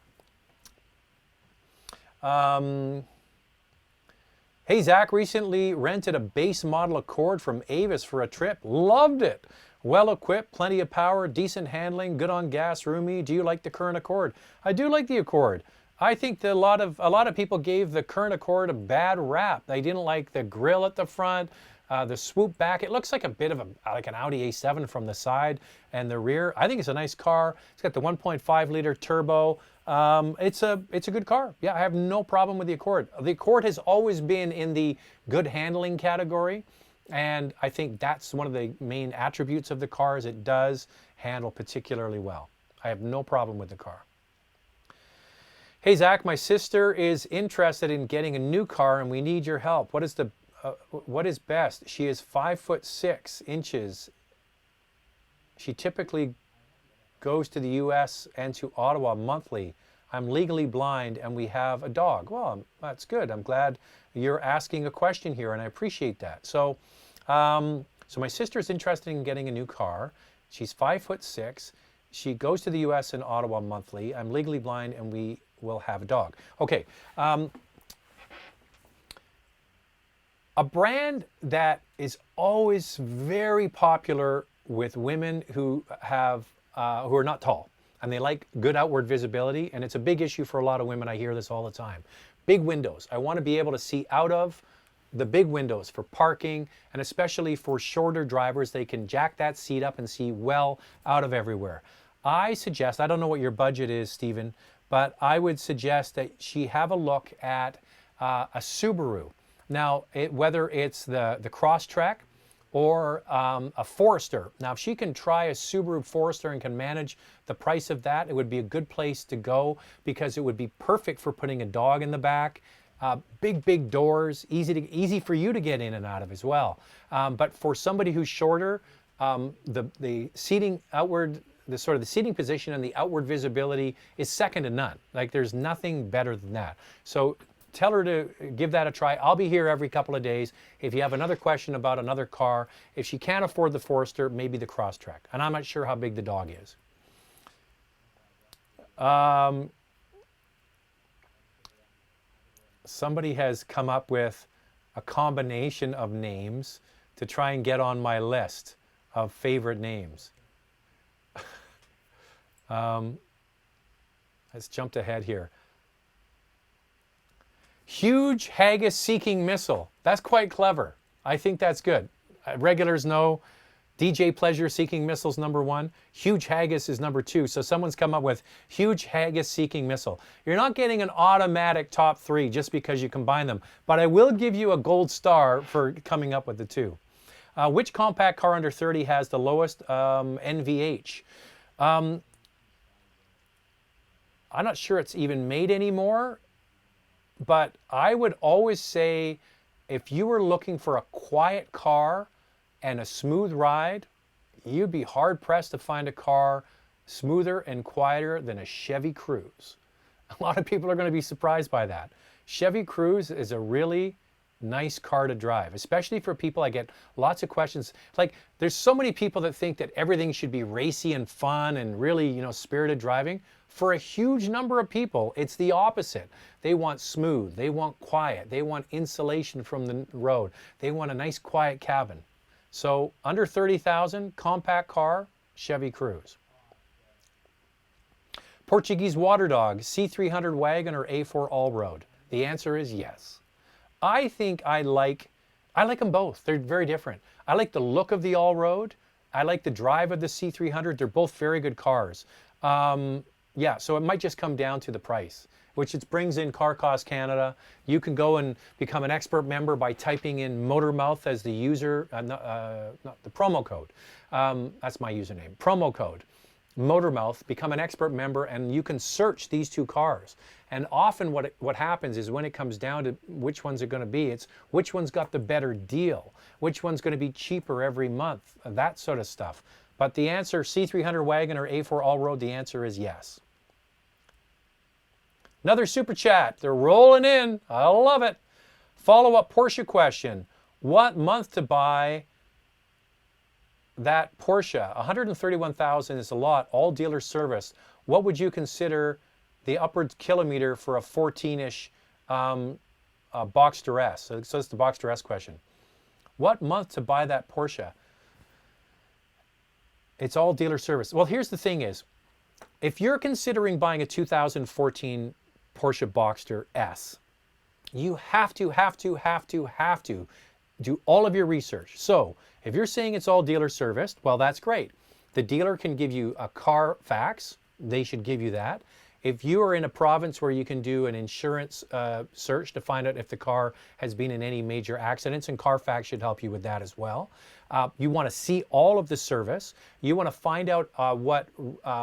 Hey, Zach, recently rented a base model Accord from Avis for a trip. Loved it. Well equipped, plenty of power, decent handling, good on gas, roomy. Do you like the current Accord? I do like the Accord. I think that a lot of people gave the current Accord a bad rap. They didn't like the grille at the front, the swoop back. It looks like a bit of like an Audi A7 from the side and the rear. I think it's a nice car. It's got the 1.5 liter turbo. It's a good car. Yeah, I have no problem with the Accord. The Accord has always been in the good handling category, and I think that's one of the main attributes of the car is it does handle particularly well. I have no problem with the car. Hey Zach, my sister is interested in getting a new car and we need your help. What is best? She is 5'6". She typically goes to the U.S. and to Ottawa monthly. I'm legally blind and we have a dog. Well, that's good. I'm glad you're asking a question here and I appreciate that. So, so my sister's interested in getting a new car. She's 5'6". She goes to the U.S. and Ottawa monthly. I'm legally blind and we will have a dog. Okay. A brand that is always very popular with women who are not tall and they like good outward visibility, and it's a big issue for a lot of women. I hear this all the time. Big windows. I want to be able to see out of the big windows for parking, and especially for shorter drivers, they can jack that seat up and see well out of everywhere. I suggest, I don't know what your budget is, Stephen, but I would suggest that she have a look at a Subaru. Now, whether it's the Crosstrek or a Forester. Now, if she can try a Subaru Forester and can manage the price of that, it would be a good place to go, because it would be perfect for putting a dog in the back. Big doors, easy for you to get in and out of as well. But for somebody who's shorter, the seating outward, the seating position and the outward visibility is second to none. Like, there's nothing better than that. So tell her to give that a try. I'll be here every couple of days. If you have another question about another car, if she can't afford the Forester, maybe the Crosstrek. And I'm not sure how big the dog is. Somebody has come up with a combination of names to try and get on my list of favorite names. Let's jump ahead here. Huge haggis seeking missile. That's quite clever. I think that's good. Regulars know DJ Pleasure seeking missile's #1. Huge haggis is #2. So someone's come up with huge haggis seeking missile. You're not getting an automatic top 3 just because you combine them, but I will give you a gold star for coming up with the 2. Which compact car under 30 has the lowest NVH? I'm not sure it's even made anymore, but I would always say, if you were looking for a quiet car and a smooth ride, you'd be hard-pressed to find a car smoother and quieter than a Chevy Cruze. A lot of people are going to be surprised by that. Chevy Cruze is a really nice car to drive, especially for people. I get lots of questions. Like, there's so many people that think that everything should be racy and fun and really, spirited driving. For a huge number of people, it's the opposite. They want smooth, they want quiet, they want insulation from the road, they want a nice quiet cabin. So under 30,000, compact car, Chevy Cruze. Portuguese water dog, C300 wagon or A4 all-road? The answer is yes. I think I like them both. They're very different. I like the look of the all-road. I like the drive of the C300. They're both very good cars. Yeah, so it might just come down to the price, which it brings in Car Cost Canada. You can go and become an expert member by typing in Motormouth as the user, not the promo code. That's my username. Promo code Motormouth. Become an expert member, and you can search these two cars. And often what happens is, when it comes down to which one's it going to be, it's which one's got the better deal, which one's going to be cheaper every month, that sort of stuff. But the answer, C300 wagon or A4 all-road, the answer is yes. Another super chat. They're rolling in. I love it. Follow-up Porsche question. What month to buy that Porsche? 131,000 is a lot, all dealer service. What would you consider the upward kilometer for a 14-ish Boxster S? So it's the Boxster S question. What month to buy that Porsche? It's all dealer service. Well, here's the thing is, if you're considering buying a 2014 Porsche Boxster S, you have to do all of your research. So if you're saying it's all dealer serviced, well, that's great. The dealer can give you a Carfax. They should give you that. If you are in a province where you can do an insurance search to find out if the car has been in any major accidents, and Carfax should help you with that as well. You want to see all of the service. You want to find out what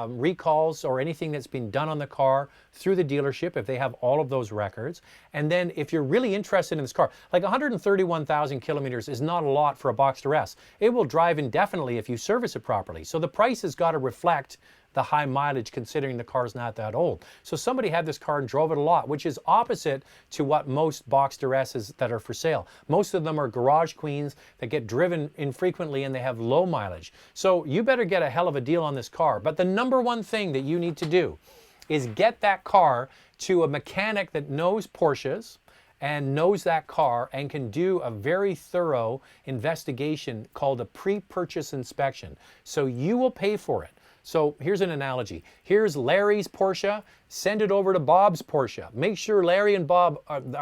recalls or anything that's been done on the car through the dealership, if they have all of those records. And then if you're really interested in this car, like 131,000 kilometers is not a lot for a Boxster S. It will drive indefinitely if you service it properly. So the price has got to reflect the high mileage, considering the car's not that old. So somebody had this car and drove it a lot, which is opposite to what most Boxster S's that are for sale. Most of them are garage queens that get driven infrequently and they have low mileage. So you better get a hell of a deal on this car. But the #1 thing that you need to do is get that car to a mechanic that knows Porsches and knows that car and can do a very thorough investigation called a pre-purchase inspection. So you will pay for it. So here's an analogy. Here's Larry's Porsche. Send it over to Bob's Porsche. Make sure Larry and Bob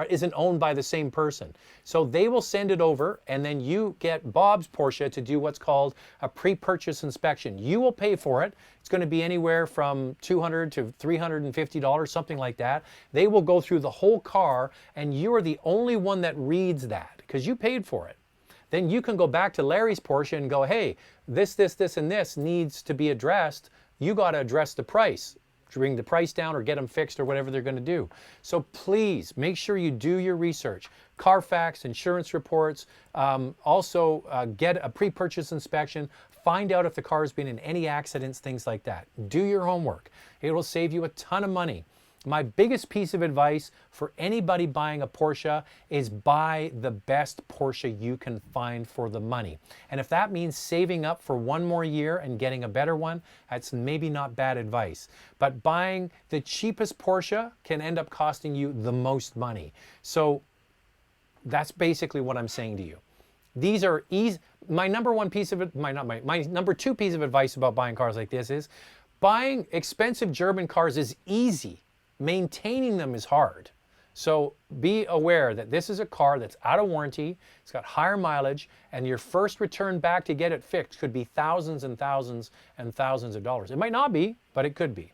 isn't owned by the same person. So they will send it over, and then you get Bob's Porsche to do what's called a pre-purchase inspection. You will pay for it. It's going to be anywhere from $200 to $350, something like that. They will go through the whole car, and you are the only one that reads that because you paid for it. Then you can go back to Larry's Porsche and go, hey, this, and this needs to be addressed. You got to address the price. Bring the price down or get them fixed or whatever they're going to do. So please make sure you do your research. Carfax, insurance reports, also get a pre-purchase inspection. Find out if the car has been in any accidents, things like that. Do your homework. It will save you a ton of money. My biggest piece of advice for anybody buying a Porsche is buy the best Porsche you can find for the money. And if that means saving up for one more year and getting a better one, that's maybe not bad advice. But buying the cheapest Porsche can end up costing you the most money. So that's basically what I'm saying to you. These are easy. My number two piece of advice about buying cars like this is buying expensive German cars is easy. Maintaining them is hard. So be aware that this is a car that's out of warranty, it's got higher mileage, and your first return back to get it fixed could be thousands and thousands and thousands of dollars. It might not be, but it could be.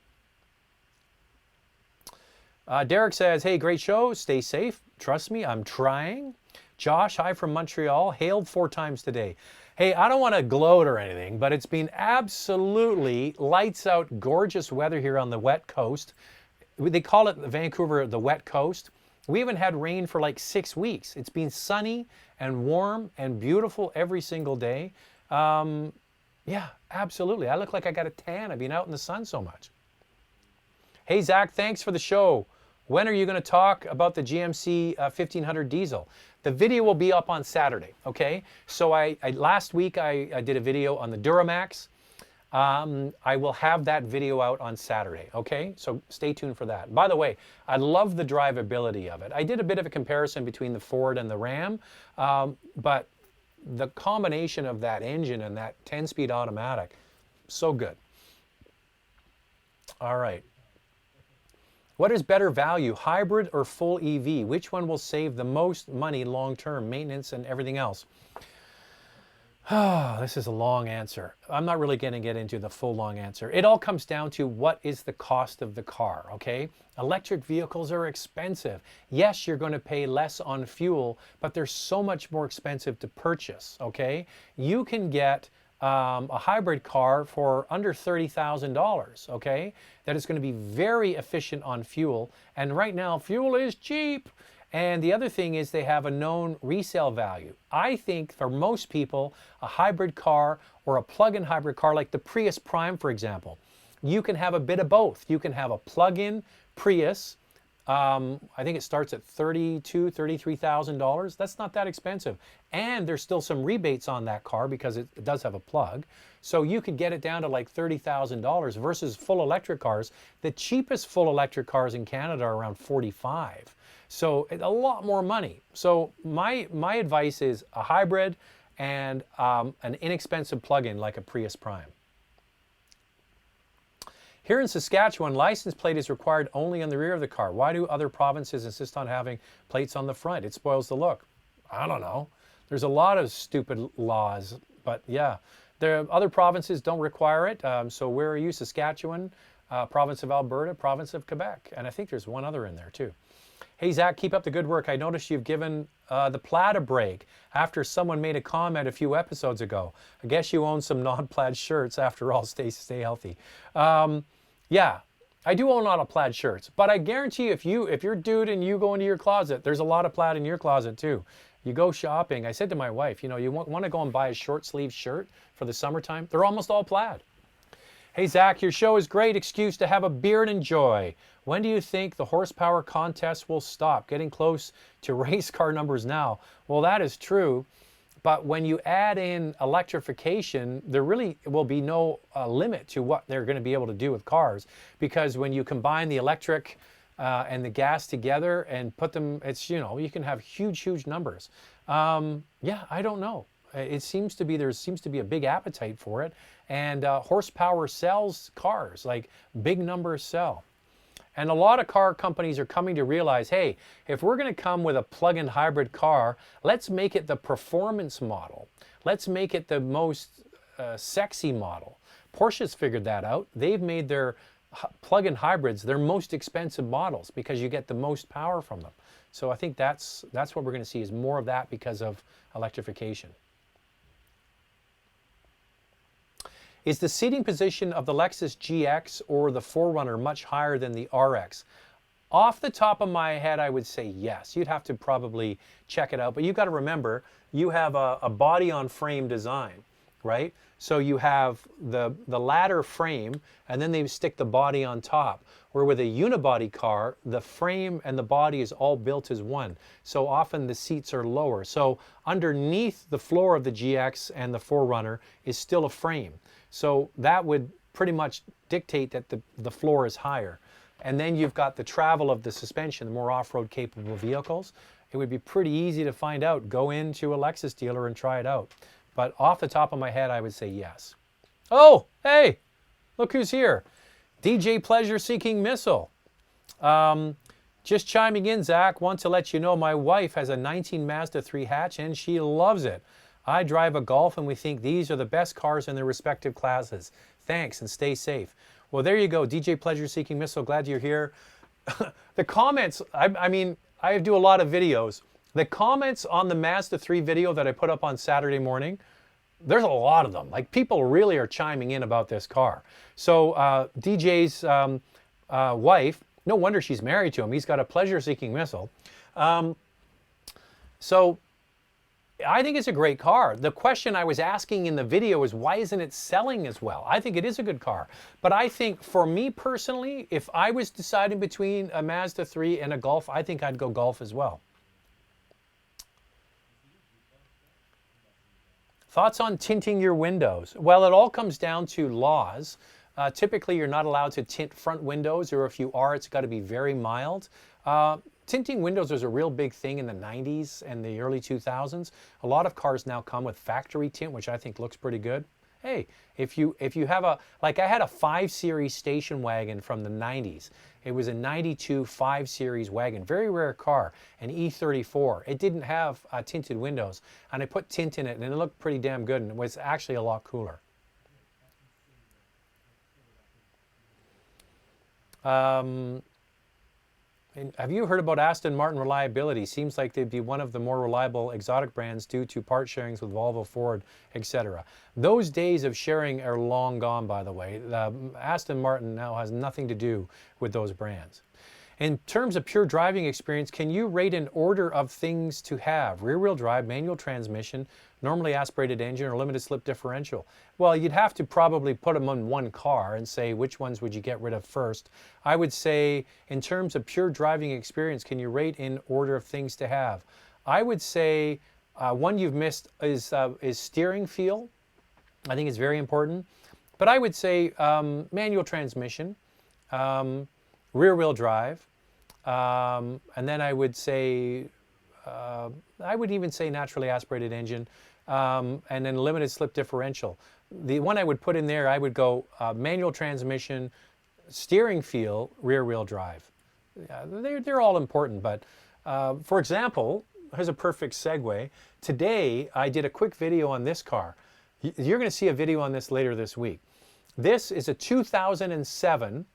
Derek says, hey, great show, stay safe. Trust me, I'm trying. Josh, hi from Montreal, hailed 4 times today. Hey, I don't want to gloat or anything, but it's been absolutely lights out gorgeous weather here on the wet coast. They call it Vancouver the wet coast. We haven't had rain for like 6 weeks. It's been sunny and warm and beautiful every single day. Yeah, absolutely. I look like I got a tan. I've been out in the sun so much. Hey, Zach, thanks for the show. When are you going to talk about the GMC 1500 diesel? The video will be up on Saturday, okay? So last week I did a video on the Duramax. I will have that video out on Saturday, okay? So stay tuned for that. By the way, I love the drivability of it. I did a bit of a comparison between the Ford and the Ram, but the combination of that engine and that 10-speed automatic, so good. All right. What is better value, hybrid or full EV? Which one will save the most money long-term, maintenance and everything else? Oh, this is a long answer. I'm not really going to get into the full long answer. It all comes down to what is the cost of the car, okay? Electric vehicles are expensive. Yes, you're going to pay less on fuel, but they're so much more expensive to purchase, okay? You can get a hybrid car for under $30,000, okay? That is going to be very efficient on fuel. And right now, fuel is cheap. And the other thing is they have a known resale value. I think for most people, a hybrid car or a plug-in hybrid car like the Prius Prime, for example, you can have a bit of both. You can have a plug-in Prius. I think it starts at $32,000, $33,000. That's not that expensive. And there's still some rebates on that car because it does have a plug. So you could get it down to like $30,000 versus full electric cars. The cheapest full electric cars in Canada are around $45,000. So a lot more money. So my advice is a hybrid and an inexpensive plug-in like a Prius Prime. Here in Saskatchewan, license plate is required only on the rear of the car. Why do other provinces insist on having plates on the front? It spoils the look. I don't know. There's a lot of stupid laws, but yeah. Other provinces don't require it. So where are you? Saskatchewan, province of Alberta, province of Quebec. And I think there's one other in there too. Hey, Zach, keep up the good work. I noticed you've given the plaid a break after someone made a comment a few episodes ago. I guess you own some non-plaid shirts. After all, stay healthy. Yeah, I do own a lot of plaid shirts, but I guarantee you, if you're a dude and you go into your closet, there's a lot of plaid in your closet too. You go shopping. I said to my wife, you know, you want to go and buy a short sleeve shirt for the summertime. They're almost all plaid. Hey, Zach, your show is great excuse to have a beer and enjoy. When do you think the horsepower contest will stop? Getting close to race car numbers now. Well, that is true. But when you add in electrification, there really will be no limit to what they're going to be able to do with cars. Because when you combine the electric and the gas together and put them, it's, you know, you can have huge numbers. Yeah, I don't know. It seems to be, there seems to be a big appetite for it. And horsepower sells cars, like big numbers sell. And a lot of car companies are coming to realize, hey, if we're going to come with a plug-in hybrid car, let's make it the performance model. Let's make it the most sexy model. Porsche's figured that out. They've made their plug-in hybrids their most expensive models because you get the most power from them. So I think that's what we're going to see, is more of that because of electrification. Is the seating position of the Lexus GX or the 4Runner much higher than the RX? Off the top of my head, I would say yes. You'd have to probably check it out. But you've got to remember, you have a body-on-frame design, right? So you have the ladder frame, and then they stick the body on top. Where with a unibody car, the frame and the body is all built as one. So often the seats are lower. So underneath the floor of the GX and the 4Runner is still a frame. So that would pretty much dictate that the floor is higher. And then you've got the travel of the suspension, the more off-road capable vehicles. It would be pretty easy to find out. Go into a Lexus dealer and try it out. But off the top of my head, I would say yes. Oh, hey, look who's here. DJ Pleasure Seeking Missile. Just chiming in, Zach, want to let you know my wife has a 19 Mazda 3 hatch and she loves it. I drive a Golf and we think these are the best cars in their respective classes. Thanks and stay safe. Well, there you go, DJ Pleasure Seeking Missile. Glad you're here. The comments, I mean, I do a lot of videos. The comments on the Mazda 3 video that I put up on Saturday morning, there's a lot of them. Like, people really are chiming in about this car. So DJ's wife, no wonder she's married to him. He's got a pleasure-seeking missile. So I think it's a great car. The question I was asking in the video is, why isn't it selling as well? I think it is a good car. But I think for me personally, if I was deciding between a Mazda 3 and a Golf, I think I'd go Golf as well. Thoughts on tinting your windows? Well, it all comes down to laws. Typically, you're not allowed to tint front windows, or if you are, it's got to be very mild. Tinting windows was a real big thing in the 90s and the early 2000s. A lot of cars now come with factory tint, which I think looks pretty good. Hey, if you have a, like I had a 5 Series station wagon from the 90s. It was a 92 5 Series wagon, very rare car, an E34. It didn't have tinted windows, and I put tint in it, and it looked pretty damn good, and it was actually a lot cooler. Have you heard about Aston Martin reliability? Seems like they'd be one of the more reliable exotic brands due to part sharings with Volvo, Ford, etc. Those days of sharing are long gone, by the way. Aston Martin now has nothing to do with those brands. In terms of pure driving experience, can you rate an order of things to have? Rear-wheel drive, manual transmission, normally aspirated engine, or limited slip differential? Well, you'd have to probably put them on one car and say which ones would you get rid of first. I would say, in terms of pure driving experience, can you rate in order of things to have? I would say one you've missed is steering feel. I think it's very important. But I would say manual transmission, rear-wheel drive, and then I would say, I would even say naturally aspirated engine, and then limited slip differential. The one I would put in there, I would go manual transmission, steering feel, rear-wheel drive. They're all important, but for example, here's a perfect segue. Today, I did a quick video on this car. You're going to see a video on this later this week. This is a 2007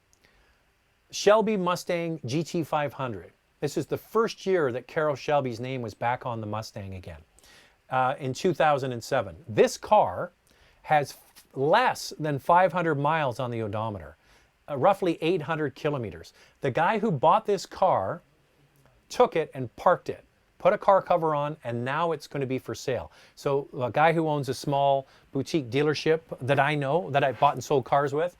Shelby Mustang GT500. This is the first year that Carroll Shelby's name was back on the Mustang again, in 2007. This car has less than 500 miles on the odometer, roughly 800 kilometers. The guy who bought this car took it and parked it, put a car cover on, and now it's going to be for sale. So a guy who owns a small boutique dealership that I know, that I bought and sold cars with,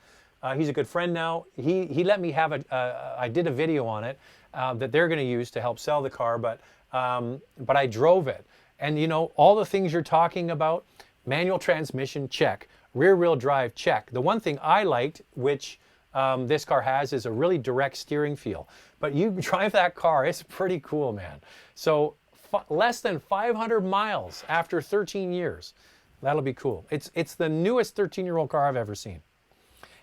he's a good friend now. He let me have I did a video on it that they're going to use to help sell the car, but I drove it. And you know, all the things you're talking about, manual transmission, check. Rear wheel drive, check. The one thing I liked, which this car has is a really direct steering feel. But you drive that car, it's pretty cool, man. So less than 500 miles after 13 years. That'll be cool. It's the newest 13-year-old car I've ever seen.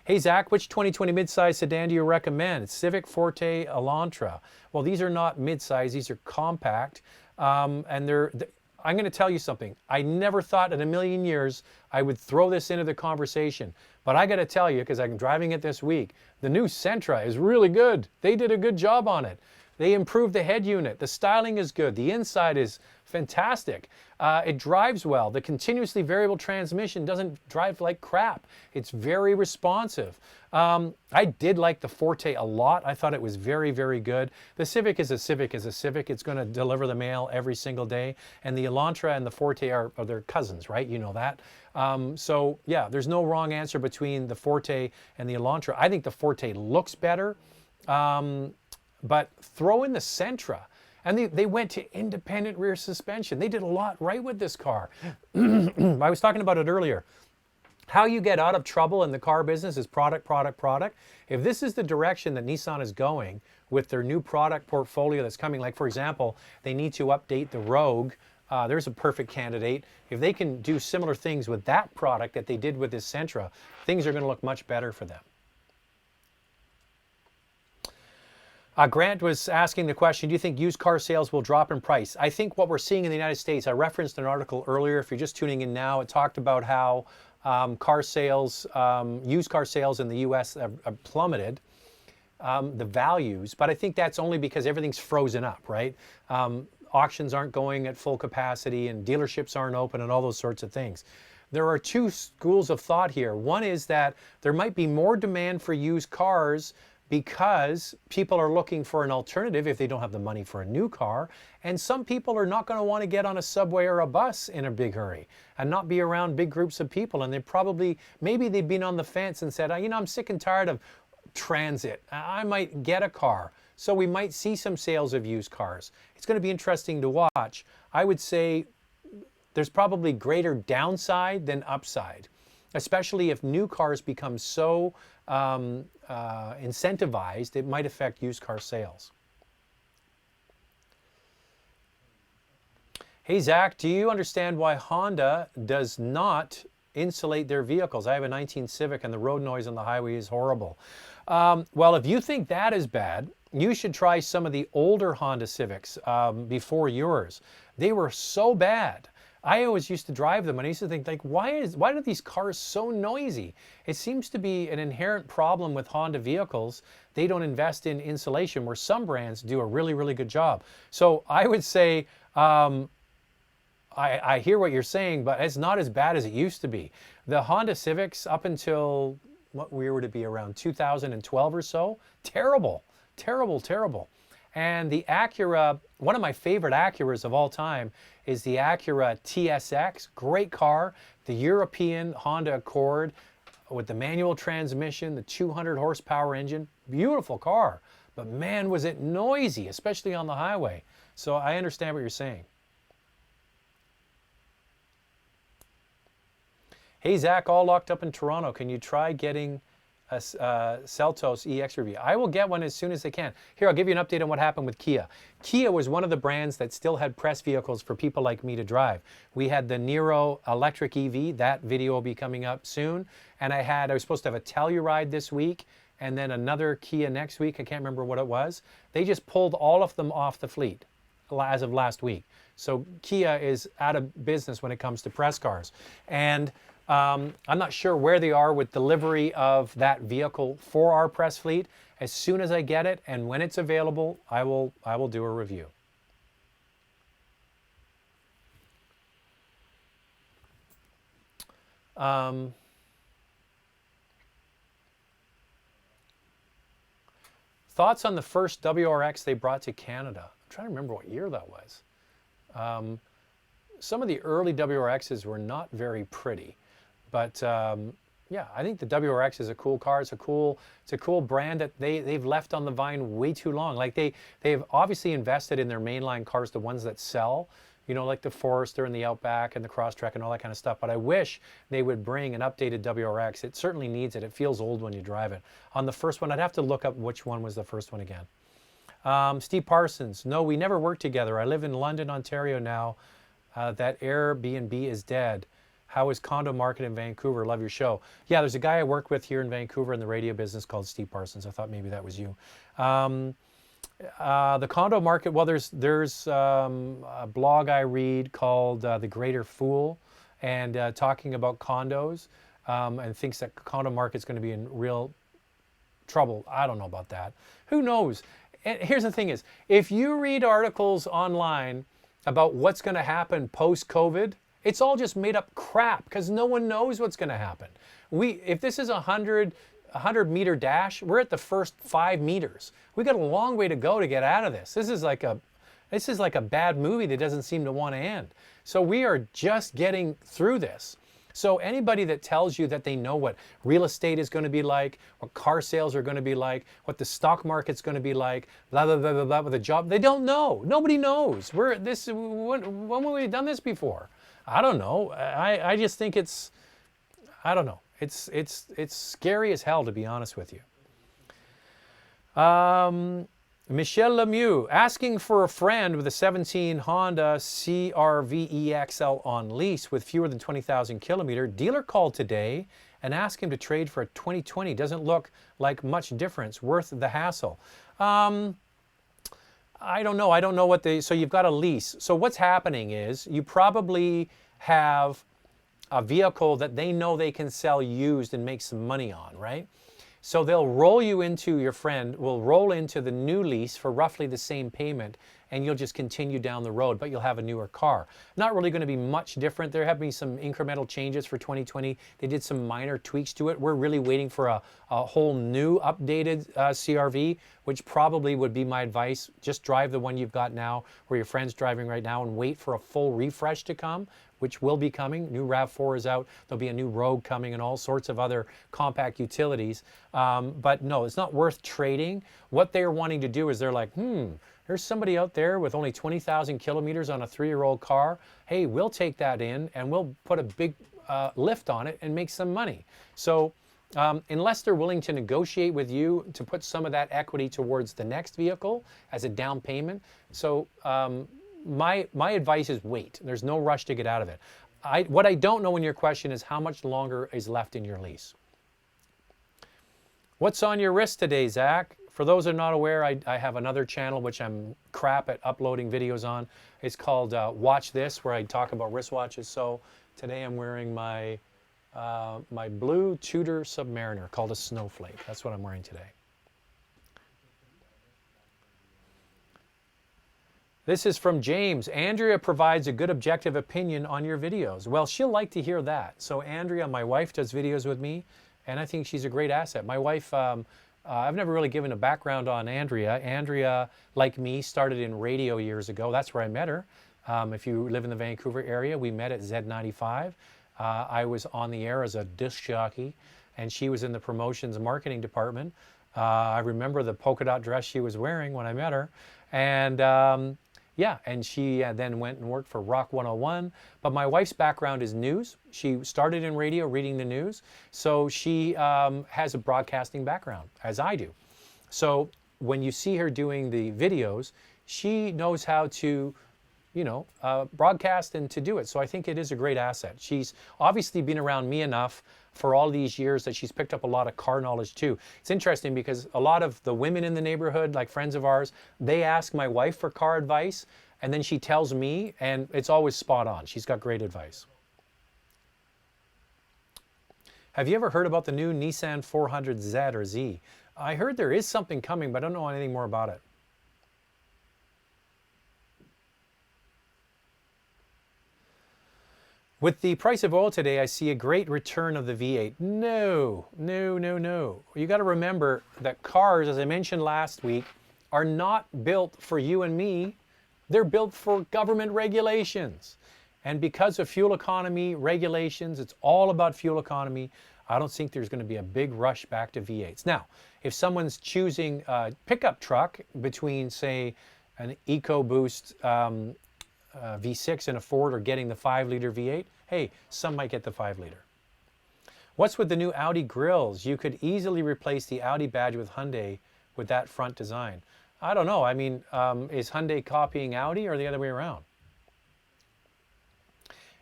Hey, Zach, which 2020 midsize sedan do you recommend? Civic, Forte, Elantra. Well, these are not midsize. These are compact. And I'm going to tell you something. I never thought in a million years I would throw this into the conversation. But I got to tell you, because I'm driving it this week, the new Sentra is really good. They did a good job on it. They improved the head unit. The styling is good. The inside is fantastic. It drives well. The continuously variable transmission doesn't drive like crap. It's very responsive. I did like the Forte a lot. I thought it was very, very good. The Civic is a Civic is a Civic. It's going to deliver the mail every single day. And the Elantra and the Forte are their cousins, right? You know that. So yeah, there's no wrong answer between the Forte and the Elantra. I think the Forte looks better. But throw in the Sentra. And they went to independent rear suspension. They did a lot right with this car. I was talking about it earlier. How you get out of trouble in the car business is product, product, product. If this is the direction that Nissan is going with their new product portfolio that's coming, like for example, they need to update the Rogue. There's a perfect candidate. If they can do similar things with that product that they did with this Sentra, things are going to look much better for them. Grant was asking the question, do you think used car sales will drop in price? I think what we're seeing in the United States, I referenced an article earlier, if you're just tuning in now, it talked about how car sales, used car sales in the US have plummeted, the values, but I think that's only because everything's frozen up, right? Auctions aren't going at full capacity and dealerships aren't open and all those sorts of things. There are two schools of thought here. One is that there might be more demand for used cars because people are looking for an alternative if they don't have the money for a new car. And some people are not going to want to get on a subway or a bus in a big hurry and not be around big groups of people. And maybe they've been on the fence and said, you know, I'm sick and tired of transit. I might get a car. So we might see some sales of used cars. It's going to be interesting to watch. I would say there's probably greater downside than upside, especially if new cars become so incentivized, it might affect used car sales. Hey, Zach, do you understand why Honda does not insulate their vehicles? I have a 19 Civic and the road noise on the highway is horrible. Well, if you think that is bad, you should try some of the older Honda Civics before yours. They were so bad. I always used to drive them and I used to think, like, why are these cars so noisy? It seems to be an inherent problem with Honda vehicles. They don't invest in insulation where some brands do a really, really good job. So I would say, I hear what you're saying, but it's not as bad as it used to be. The Honda Civics up until what we were to be around 2012 or so, terrible, terrible, terrible. And the Acura, one of my favorite Acuras of all time is the Acura TSX. Great car. The European Honda Accord with the manual transmission, the 200 horsepower engine. Beautiful car. But man, was it noisy, especially on the highway. So I understand what you're saying. Hey, Zach, all locked up in Toronto. Can you try getting a Seltos EX review? I will get one as soon as I can. Here, I'll give you an update on what happened with Kia. Kia was one of the brands that still had press vehicles for people like me to drive. We had the Niro electric EV. That video will be coming up soon. And I was supposed to have a Telluride this week and then another Kia next week. I can't remember what it was. They just pulled all of them off the fleet as of last week. So Kia is out of business when it comes to press cars. And I'm not sure where they are with delivery of that vehicle for our press fleet. As soon as I get it and when it's available, I will do a review. Thoughts on the first WRX they brought to Canada? I'm trying to remember what year that was. Some of the early WRXs were not very pretty. But yeah, I think the WRX is a cool car. It's a cool brand that they've left on the vine way too long. Like they've obviously invested in their mainline cars, the ones that sell. you know, like the Forester and the Outback and the Crosstrek and all that kind of stuff. But I wish they would bring an updated WRX. It certainly needs it. It feels old when you drive it. On the first one, I'd have to look up which one was the first one again. Steve Parsons, no, we never worked together. I live in London, Ontario now. That Airbnb is dead. How is condo market in Vancouver? Love your show. Yeah, there's a guy I work with here in Vancouver in the radio business called Steve Parsons. I thought maybe that was you. The condo market, well, there's a blog I read called The Greater Fool, and talking about condos, and thinks that condo market's going to be in real trouble. I don't know about that. Who knows? And here's the thing is, if you read articles online about what's going to happen post-COVID, it's all just made up crap because no one knows what's going to happen. If this is a 100-meter dash, we're at the first 5 meters. We got a long way to go to get out of this. This is like a bad movie that doesn't seem to want to end. So we are just getting through this. So anybody that tells you that they know what real estate is going to be like, what car sales are going to be like, what the stock market's going to be like, blah, blah, blah, blah, blah, with a job, they don't know. Nobody knows. When have we done this before? I don't know. I just think it's, I don't know. It's scary as hell, to be honest with you. Michelle Lemieux, asking for a friend with a 17 Honda CR-V EXL on lease with fewer than 20,000 kilometer. Dealer called today and asked him to trade for a 2020. Doesn't look like much difference. Worth the hassle. I don't know. I don't know what so you've got a lease. So what's happening is you probably have a vehicle that they know they can sell used and make some money on, right? So they'll roll you into, your friend will roll into the new lease for roughly the same payment, and you'll just continue down the road, but you'll have a newer car. Not really going to be much different. There have been some incremental changes for 2020. They did some minor tweaks to it. We're really waiting for a whole new updated CR-V, which probably would be my advice. Just drive the one you've got now, or your friend's driving right now, and wait for a full refresh to come, which will be coming. New RAV4 is out. There'll be a new Rogue coming and all sorts of other compact utilities. But no, it's not worth trading. What they're wanting to do is they're like, there's somebody out there with only 20,000 kilometers on a 3-year-old car. Hey, we'll take that in and we'll put a big lift on it and make some money. So unless they're willing to negotiate with you to put some of that equity towards the next vehicle as a down payment. So my advice is wait. There's no rush to get out of it. What I don't know in your question is how much longer is left in your lease. What's on your wrist today, Zach? For those who are not aware, I have another channel which I'm crap at uploading videos on. It's called Watch This, where I talk about wristwatches. So today I'm wearing my my blue Tudor Submariner called a Snowflake. That's what I'm wearing today. This is from James. Andrea provides a good objective opinion on your videos. Well, she'll like to hear that. So Andrea, my wife, does videos with me, and I think she's a great asset. My wife, I've never really given a background on Andrea. Andrea, like me, started in radio years ago. That's where I met her. If you live in the Vancouver area, we met at Z95. I was on the air as a disc jockey, and she was in the promotions marketing department. I remember the polka dot dress she was wearing when I met her. And yeah, and she then went and worked for Rock 101. But my wife's background is news. She started in radio reading the news. So she has a broadcasting background, as I do. So when you see her doing the videos, she knows how to, you know, broadcast and to do it. So I think it is a great asset. She's obviously been around me enough for all these years that she's picked up a lot of car knowledge too. It's interesting because a lot of the women in the neighborhood, like friends of ours, they ask my wife for car advice, and then she tells me, and it's always spot on. She's got great advice. Have you ever heard about the new Nissan 400Z or Z? I heard there is something coming, but I don't know anything more about it. With the price of oil today, I see a great return of the V8. No. You got to remember that cars, as I mentioned last week, are not built for you and me. They're built for government regulations. And because of fuel economy regulations, it's all about fuel economy. I don't think there's going to be a big rush back to V8s. Now, if someone's choosing a pickup truck between, say, an EcoBoost V6 in a Ford or getting the 5-liter V8, hey, some might get the 5-liter. What's with the new Audi grills? You could easily replace the Audi badge with Hyundai with that front design. I don't know. I mean, is Hyundai copying Audi or the other way around?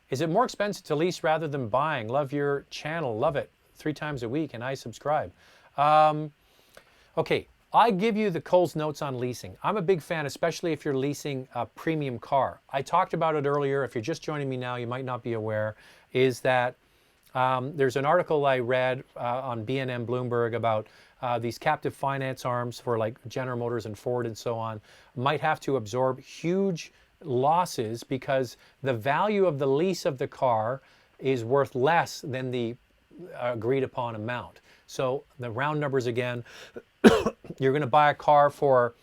Is it more expensive to lease rather than buying? Love your channel. Love it. 3 times a week, and I subscribe. Okay, I give you the Coles notes on leasing. I'm a big fan, especially if you're leasing a premium car. I talked about it earlier. If you're just joining me now, you might not be aware, is that there's an article I read on BNM Bloomberg about these captive finance arms for like General Motors and Ford and so on might have to absorb huge losses because the value of the lease of the car is worth less than the agreed upon amount. So the round numbers again, you're going to buy a car for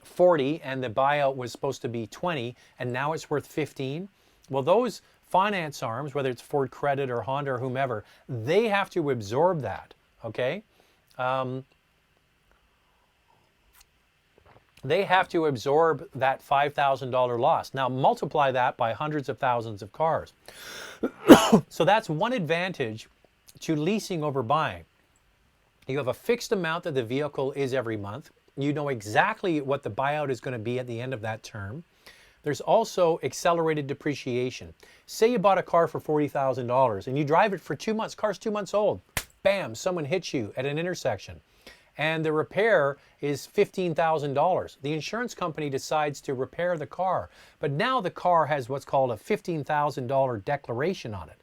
40 and the buyout was supposed to be 20 and now it's worth 15. Well, those finance arms, whether it's Ford Credit or Honda or whomever, they have to absorb that, okay? They have to absorb that $5,000 loss. Now multiply that by hundreds of thousands of cars. So that's one advantage to leasing over buying. You have a fixed amount that the vehicle is every month. You know exactly what the buyout is going to be at the end of that term. There's also accelerated depreciation. Say you bought a car for $40,000 and you drive it for 2 months, car's 2 months old. Bam, someone hits you at an intersection. And the repair is $15,000. The insurance company decides to repair the car, but now the car has what's called a $15,000 declaration on it.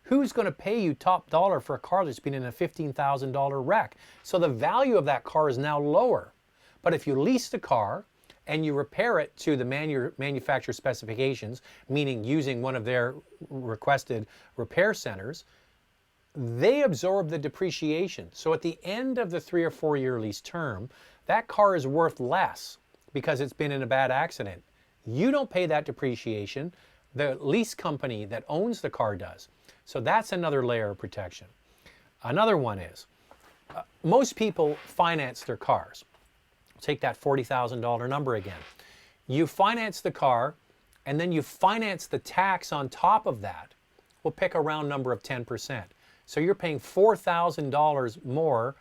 Who's going to pay you top dollar for a car that's been in a $15,000 wreck? So the value of that car is now lower. But if you lease the car and you repair it to the manufacturer specifications, meaning using one of their requested repair centers, they absorb the depreciation. So at the end of the 3 or 4 year lease term, that car is worth less because it's been in a bad accident. You don't pay that depreciation. The lease company that owns the car does. So that's another layer of protection. Another one is, most people finance their cars. Take that $40,000 number again. You finance the car and then you finance the tax on top of that. We'll pick a round number of 10%. So you're paying $4,000 more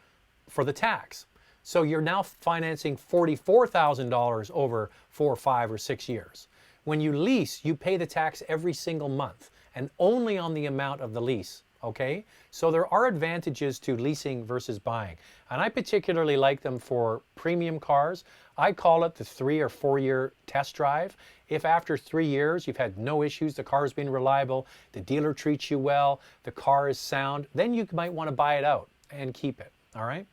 for the tax. So you're now financing $44,000 over 4, 5, or 6 years. When you lease, you pay the tax every single month and only on the amount of the lease, okay? So there are advantages to leasing versus buying. And I particularly like them for premium cars. I call it the 3 or 4 year test drive. If after 3 years you've had no issues, the car's been reliable, the dealer treats you well, the car is sound, then you might want to buy it out and keep it, all right?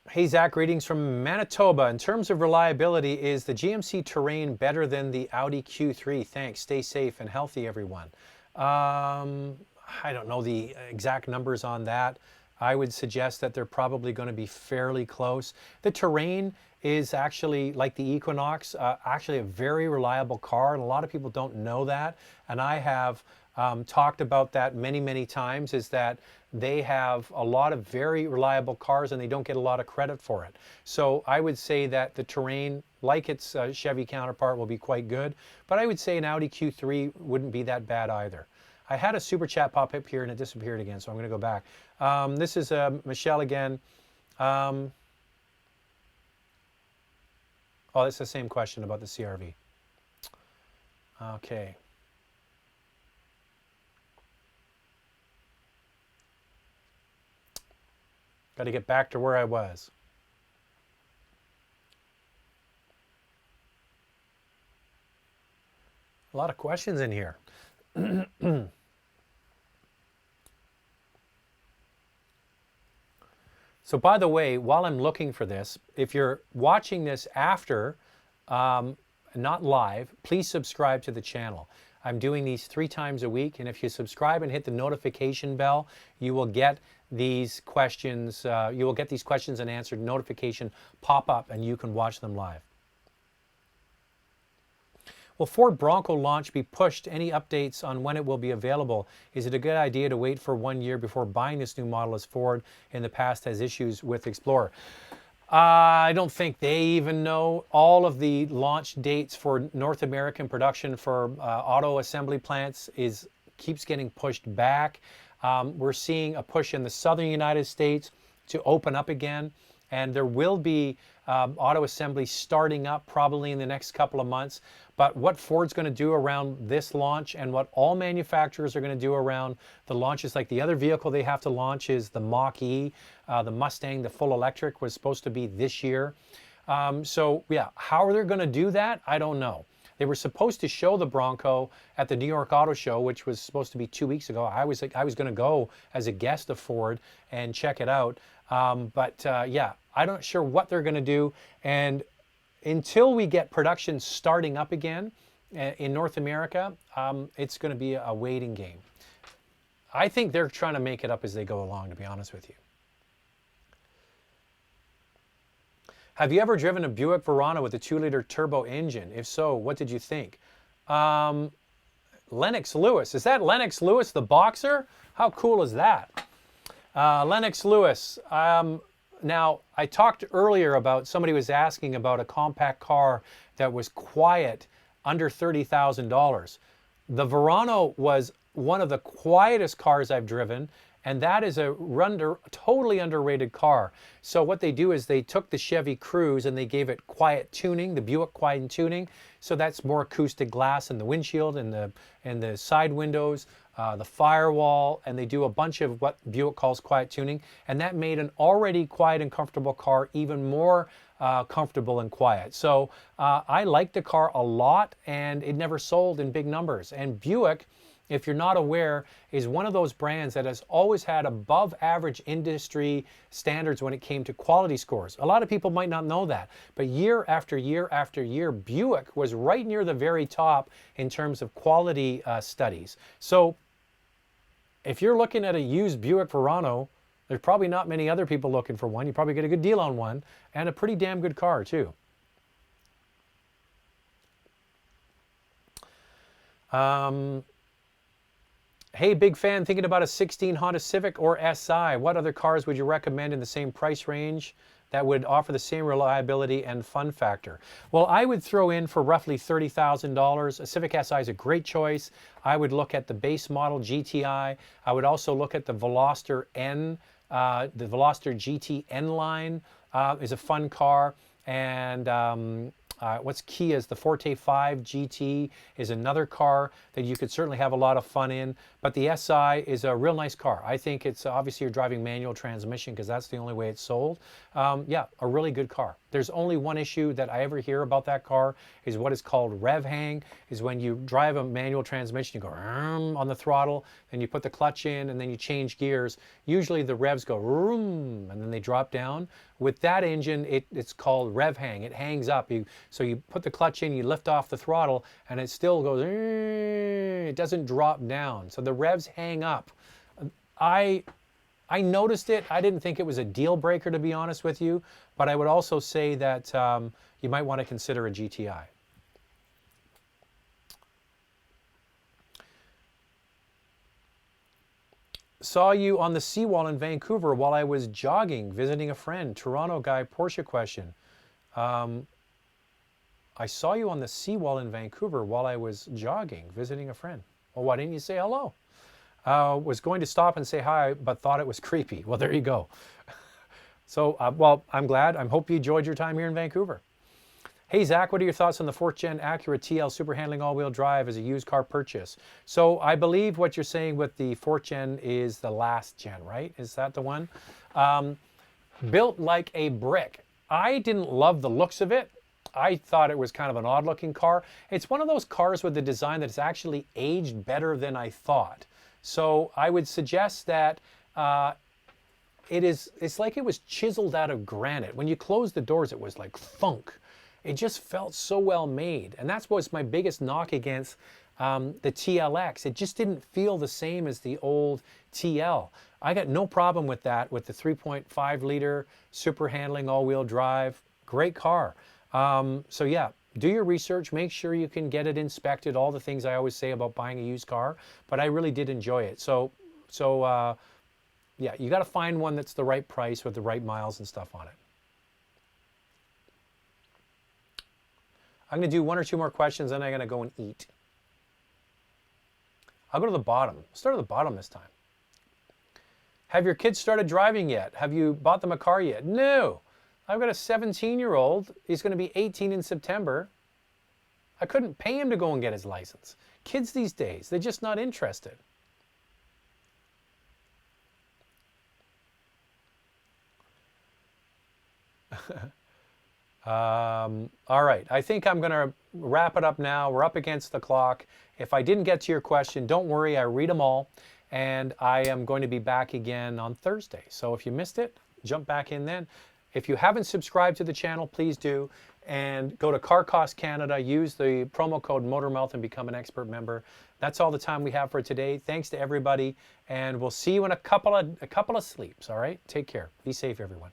Hey Zach, greetings from Manitoba. In terms of reliability, is the GMC Terrain better than the Audi Q3? Thanks. Stay safe and healthy, everyone. I don't know the exact numbers on that. I would suggest that they're probably going to be fairly close. The Terrain is actually, like the Equinox, actually a very reliable car, and a lot of people don't know that. And I have talked about that many, many times, is that they have a lot of very reliable cars and they don't get a lot of credit for it. So I would say that the Terrain, like its Chevy counterpart, will be quite good. But I would say an Audi Q3 wouldn't be that bad either. I had a super chat pop up here and it disappeared again, so I'm going to go back. This is Michelle again. Oh, it's the same question about the CRV. Okay. Got to get back to where I was. A lot of questions in here. So by the way, while I'm looking for this, if you're watching this after, not live, please subscribe to the channel. I'm doing these 3 times a week, and if you subscribe and hit the notification bell, you will get these questions. You will get these questions and answered notification pop up, and you can watch them live. Will Ford Bronco launch be pushed? Any updates on when it will be available? Is it a good idea to wait for 1 year before buying this new model, as Ford in the past has issues with Explorer? I don't think they even know. All of the launch dates for North American production for auto assembly plants keeps getting pushed back. We're seeing a push in the southern United States to open up again, and there will be auto assembly starting up probably in the next couple of months. But what Ford's going to do around this launch, and what all manufacturers are going to do around the launches, like the other vehicle they have to launch is the Mach-E, the Mustang, the full electric was supposed to be this year. So yeah, how are they going to do that? I don't know. They were supposed to show the Bronco at the New York Auto Show, which was supposed to be 2 weeks ago. I was going to go as a guest of Ford and check it out. Yeah, I'm not sure what they're going to do. And until we get production starting up again in North America, it's going to be a waiting game. I think they're trying to make it up as they go along, to be honest with you. Have you ever driven a Buick Verano with a 2-liter turbo engine? If so, what did you think? Lennox Lewis. Is that Lennox Lewis, the boxer? How cool is that? Lennox Lewis. Now, I talked earlier about somebody was asking about a compact car that was quiet, under $30,000. The Verano was one of the quietest cars I've driven, and that is a totally underrated car. So what they do is they took the Chevy Cruze and they gave it quiet tuning, the Buick quiet tuning. So that's more acoustic glass in the windshield and the side windows, the firewall, and they do a bunch of what Buick calls quiet tuning. And that made an already quiet and comfortable car even more comfortable and quiet. So I liked the car a lot, and it never sold in big numbers. And Buick, if you're not aware, is one of those brands that has always had above average industry standards when it came to quality scores. A lot of people might not know that, but year after year after year, Buick was right near the very top in terms of quality studies. So if you're looking at a used Buick Verano, there's probably not many other people looking for one. You probably get a good deal on one, and a pretty damn good car too. Hey, big fan, thinking about a 16 Honda Civic or SI. What other cars would you recommend in the same price range that would offer the same reliability and fun factor? Well, I would throw in for roughly $30,000. A Civic SI is a great choice. I would look at the base model GTI. I would also look at the Veloster N. The Veloster GT N line is a fun car. And what's Kia's the Forte 5 GT is another car that you could certainly have a lot of fun in. But the SI is a real nice car. I think it's obviously you're driving manual transmission because that's the only way it's sold. Yeah, a really good car. There's only one issue that I ever hear about that car is what is called rev hang, is when you drive a manual transmission, you go on the throttle, then you put the clutch in, and then you change gears. Usually the revs go and then they drop down. With that engine, it's called rev hang. It hangs up. So you put the clutch in, you lift off the throttle, and it still goes, it doesn't drop down. So the revs hang up. I noticed it. I didn't think it was a deal breaker, to be honest with you, but I would also say that you might want to consider a GTI. Saw you on the seawall in Vancouver while I was jogging, visiting a friend. Toronto guy, Porsche question. I saw you on the seawall in Vancouver while I was jogging, visiting a friend. Well, why didn't you say hello? Was going to stop and say hi, but thought it was creepy. Well, there you go. So, well, I'm glad. I hope you enjoyed your time here in Vancouver. Hey, Zach, what are your thoughts on the 4th Gen Acura TL Super Handling All-Wheel Drive as a used car purchase? So I believe what you're saying with the 4th Gen is the last gen, right? Is that the one? Built like a brick. I didn't love the looks of it. I thought it was kind of an odd-looking car. It's one of those cars with the design that's actually aged better than I thought. So I would suggest that it's like it was chiseled out of granite. When you close the doors, it was like thunk. It just felt so well made. And that's what's my biggest knock against the TLX. It just didn't feel the same as the old TL. I got no problem with that, with the 3.5 liter super handling all-wheel drive. Great car. So yeah, do your research, make sure you can get it inspected, all the things I always say about buying a used car, but I really did enjoy it. So yeah, you got to find one that's the right price with the right miles and stuff on it. I'm going to do 1 or 2 more questions, then I'm going to go and eat. I'll go to the bottom. Start at the bottom this time. Have your kids started driving yet? Have you bought them a car yet? No. I've got a 17-year-old. He's going to be 18 in September. I couldn't pay him to go and get his license. Kids these days, they're just not interested. All right, I think I'm going to wrap it up now. We're up against the clock. If I didn't get to your question, don't worry. I read them all, and I am going to be back again on Thursday. So if you missed it, jump back in then. If you haven't subscribed to the channel, please do, and go to Car Cost Canada, use the promo code MotorMouth and become an expert member. That's all the time we have for today. Thanks to everybody, and we'll see you in a couple of sleeps, all right? Take care. Be safe, everyone.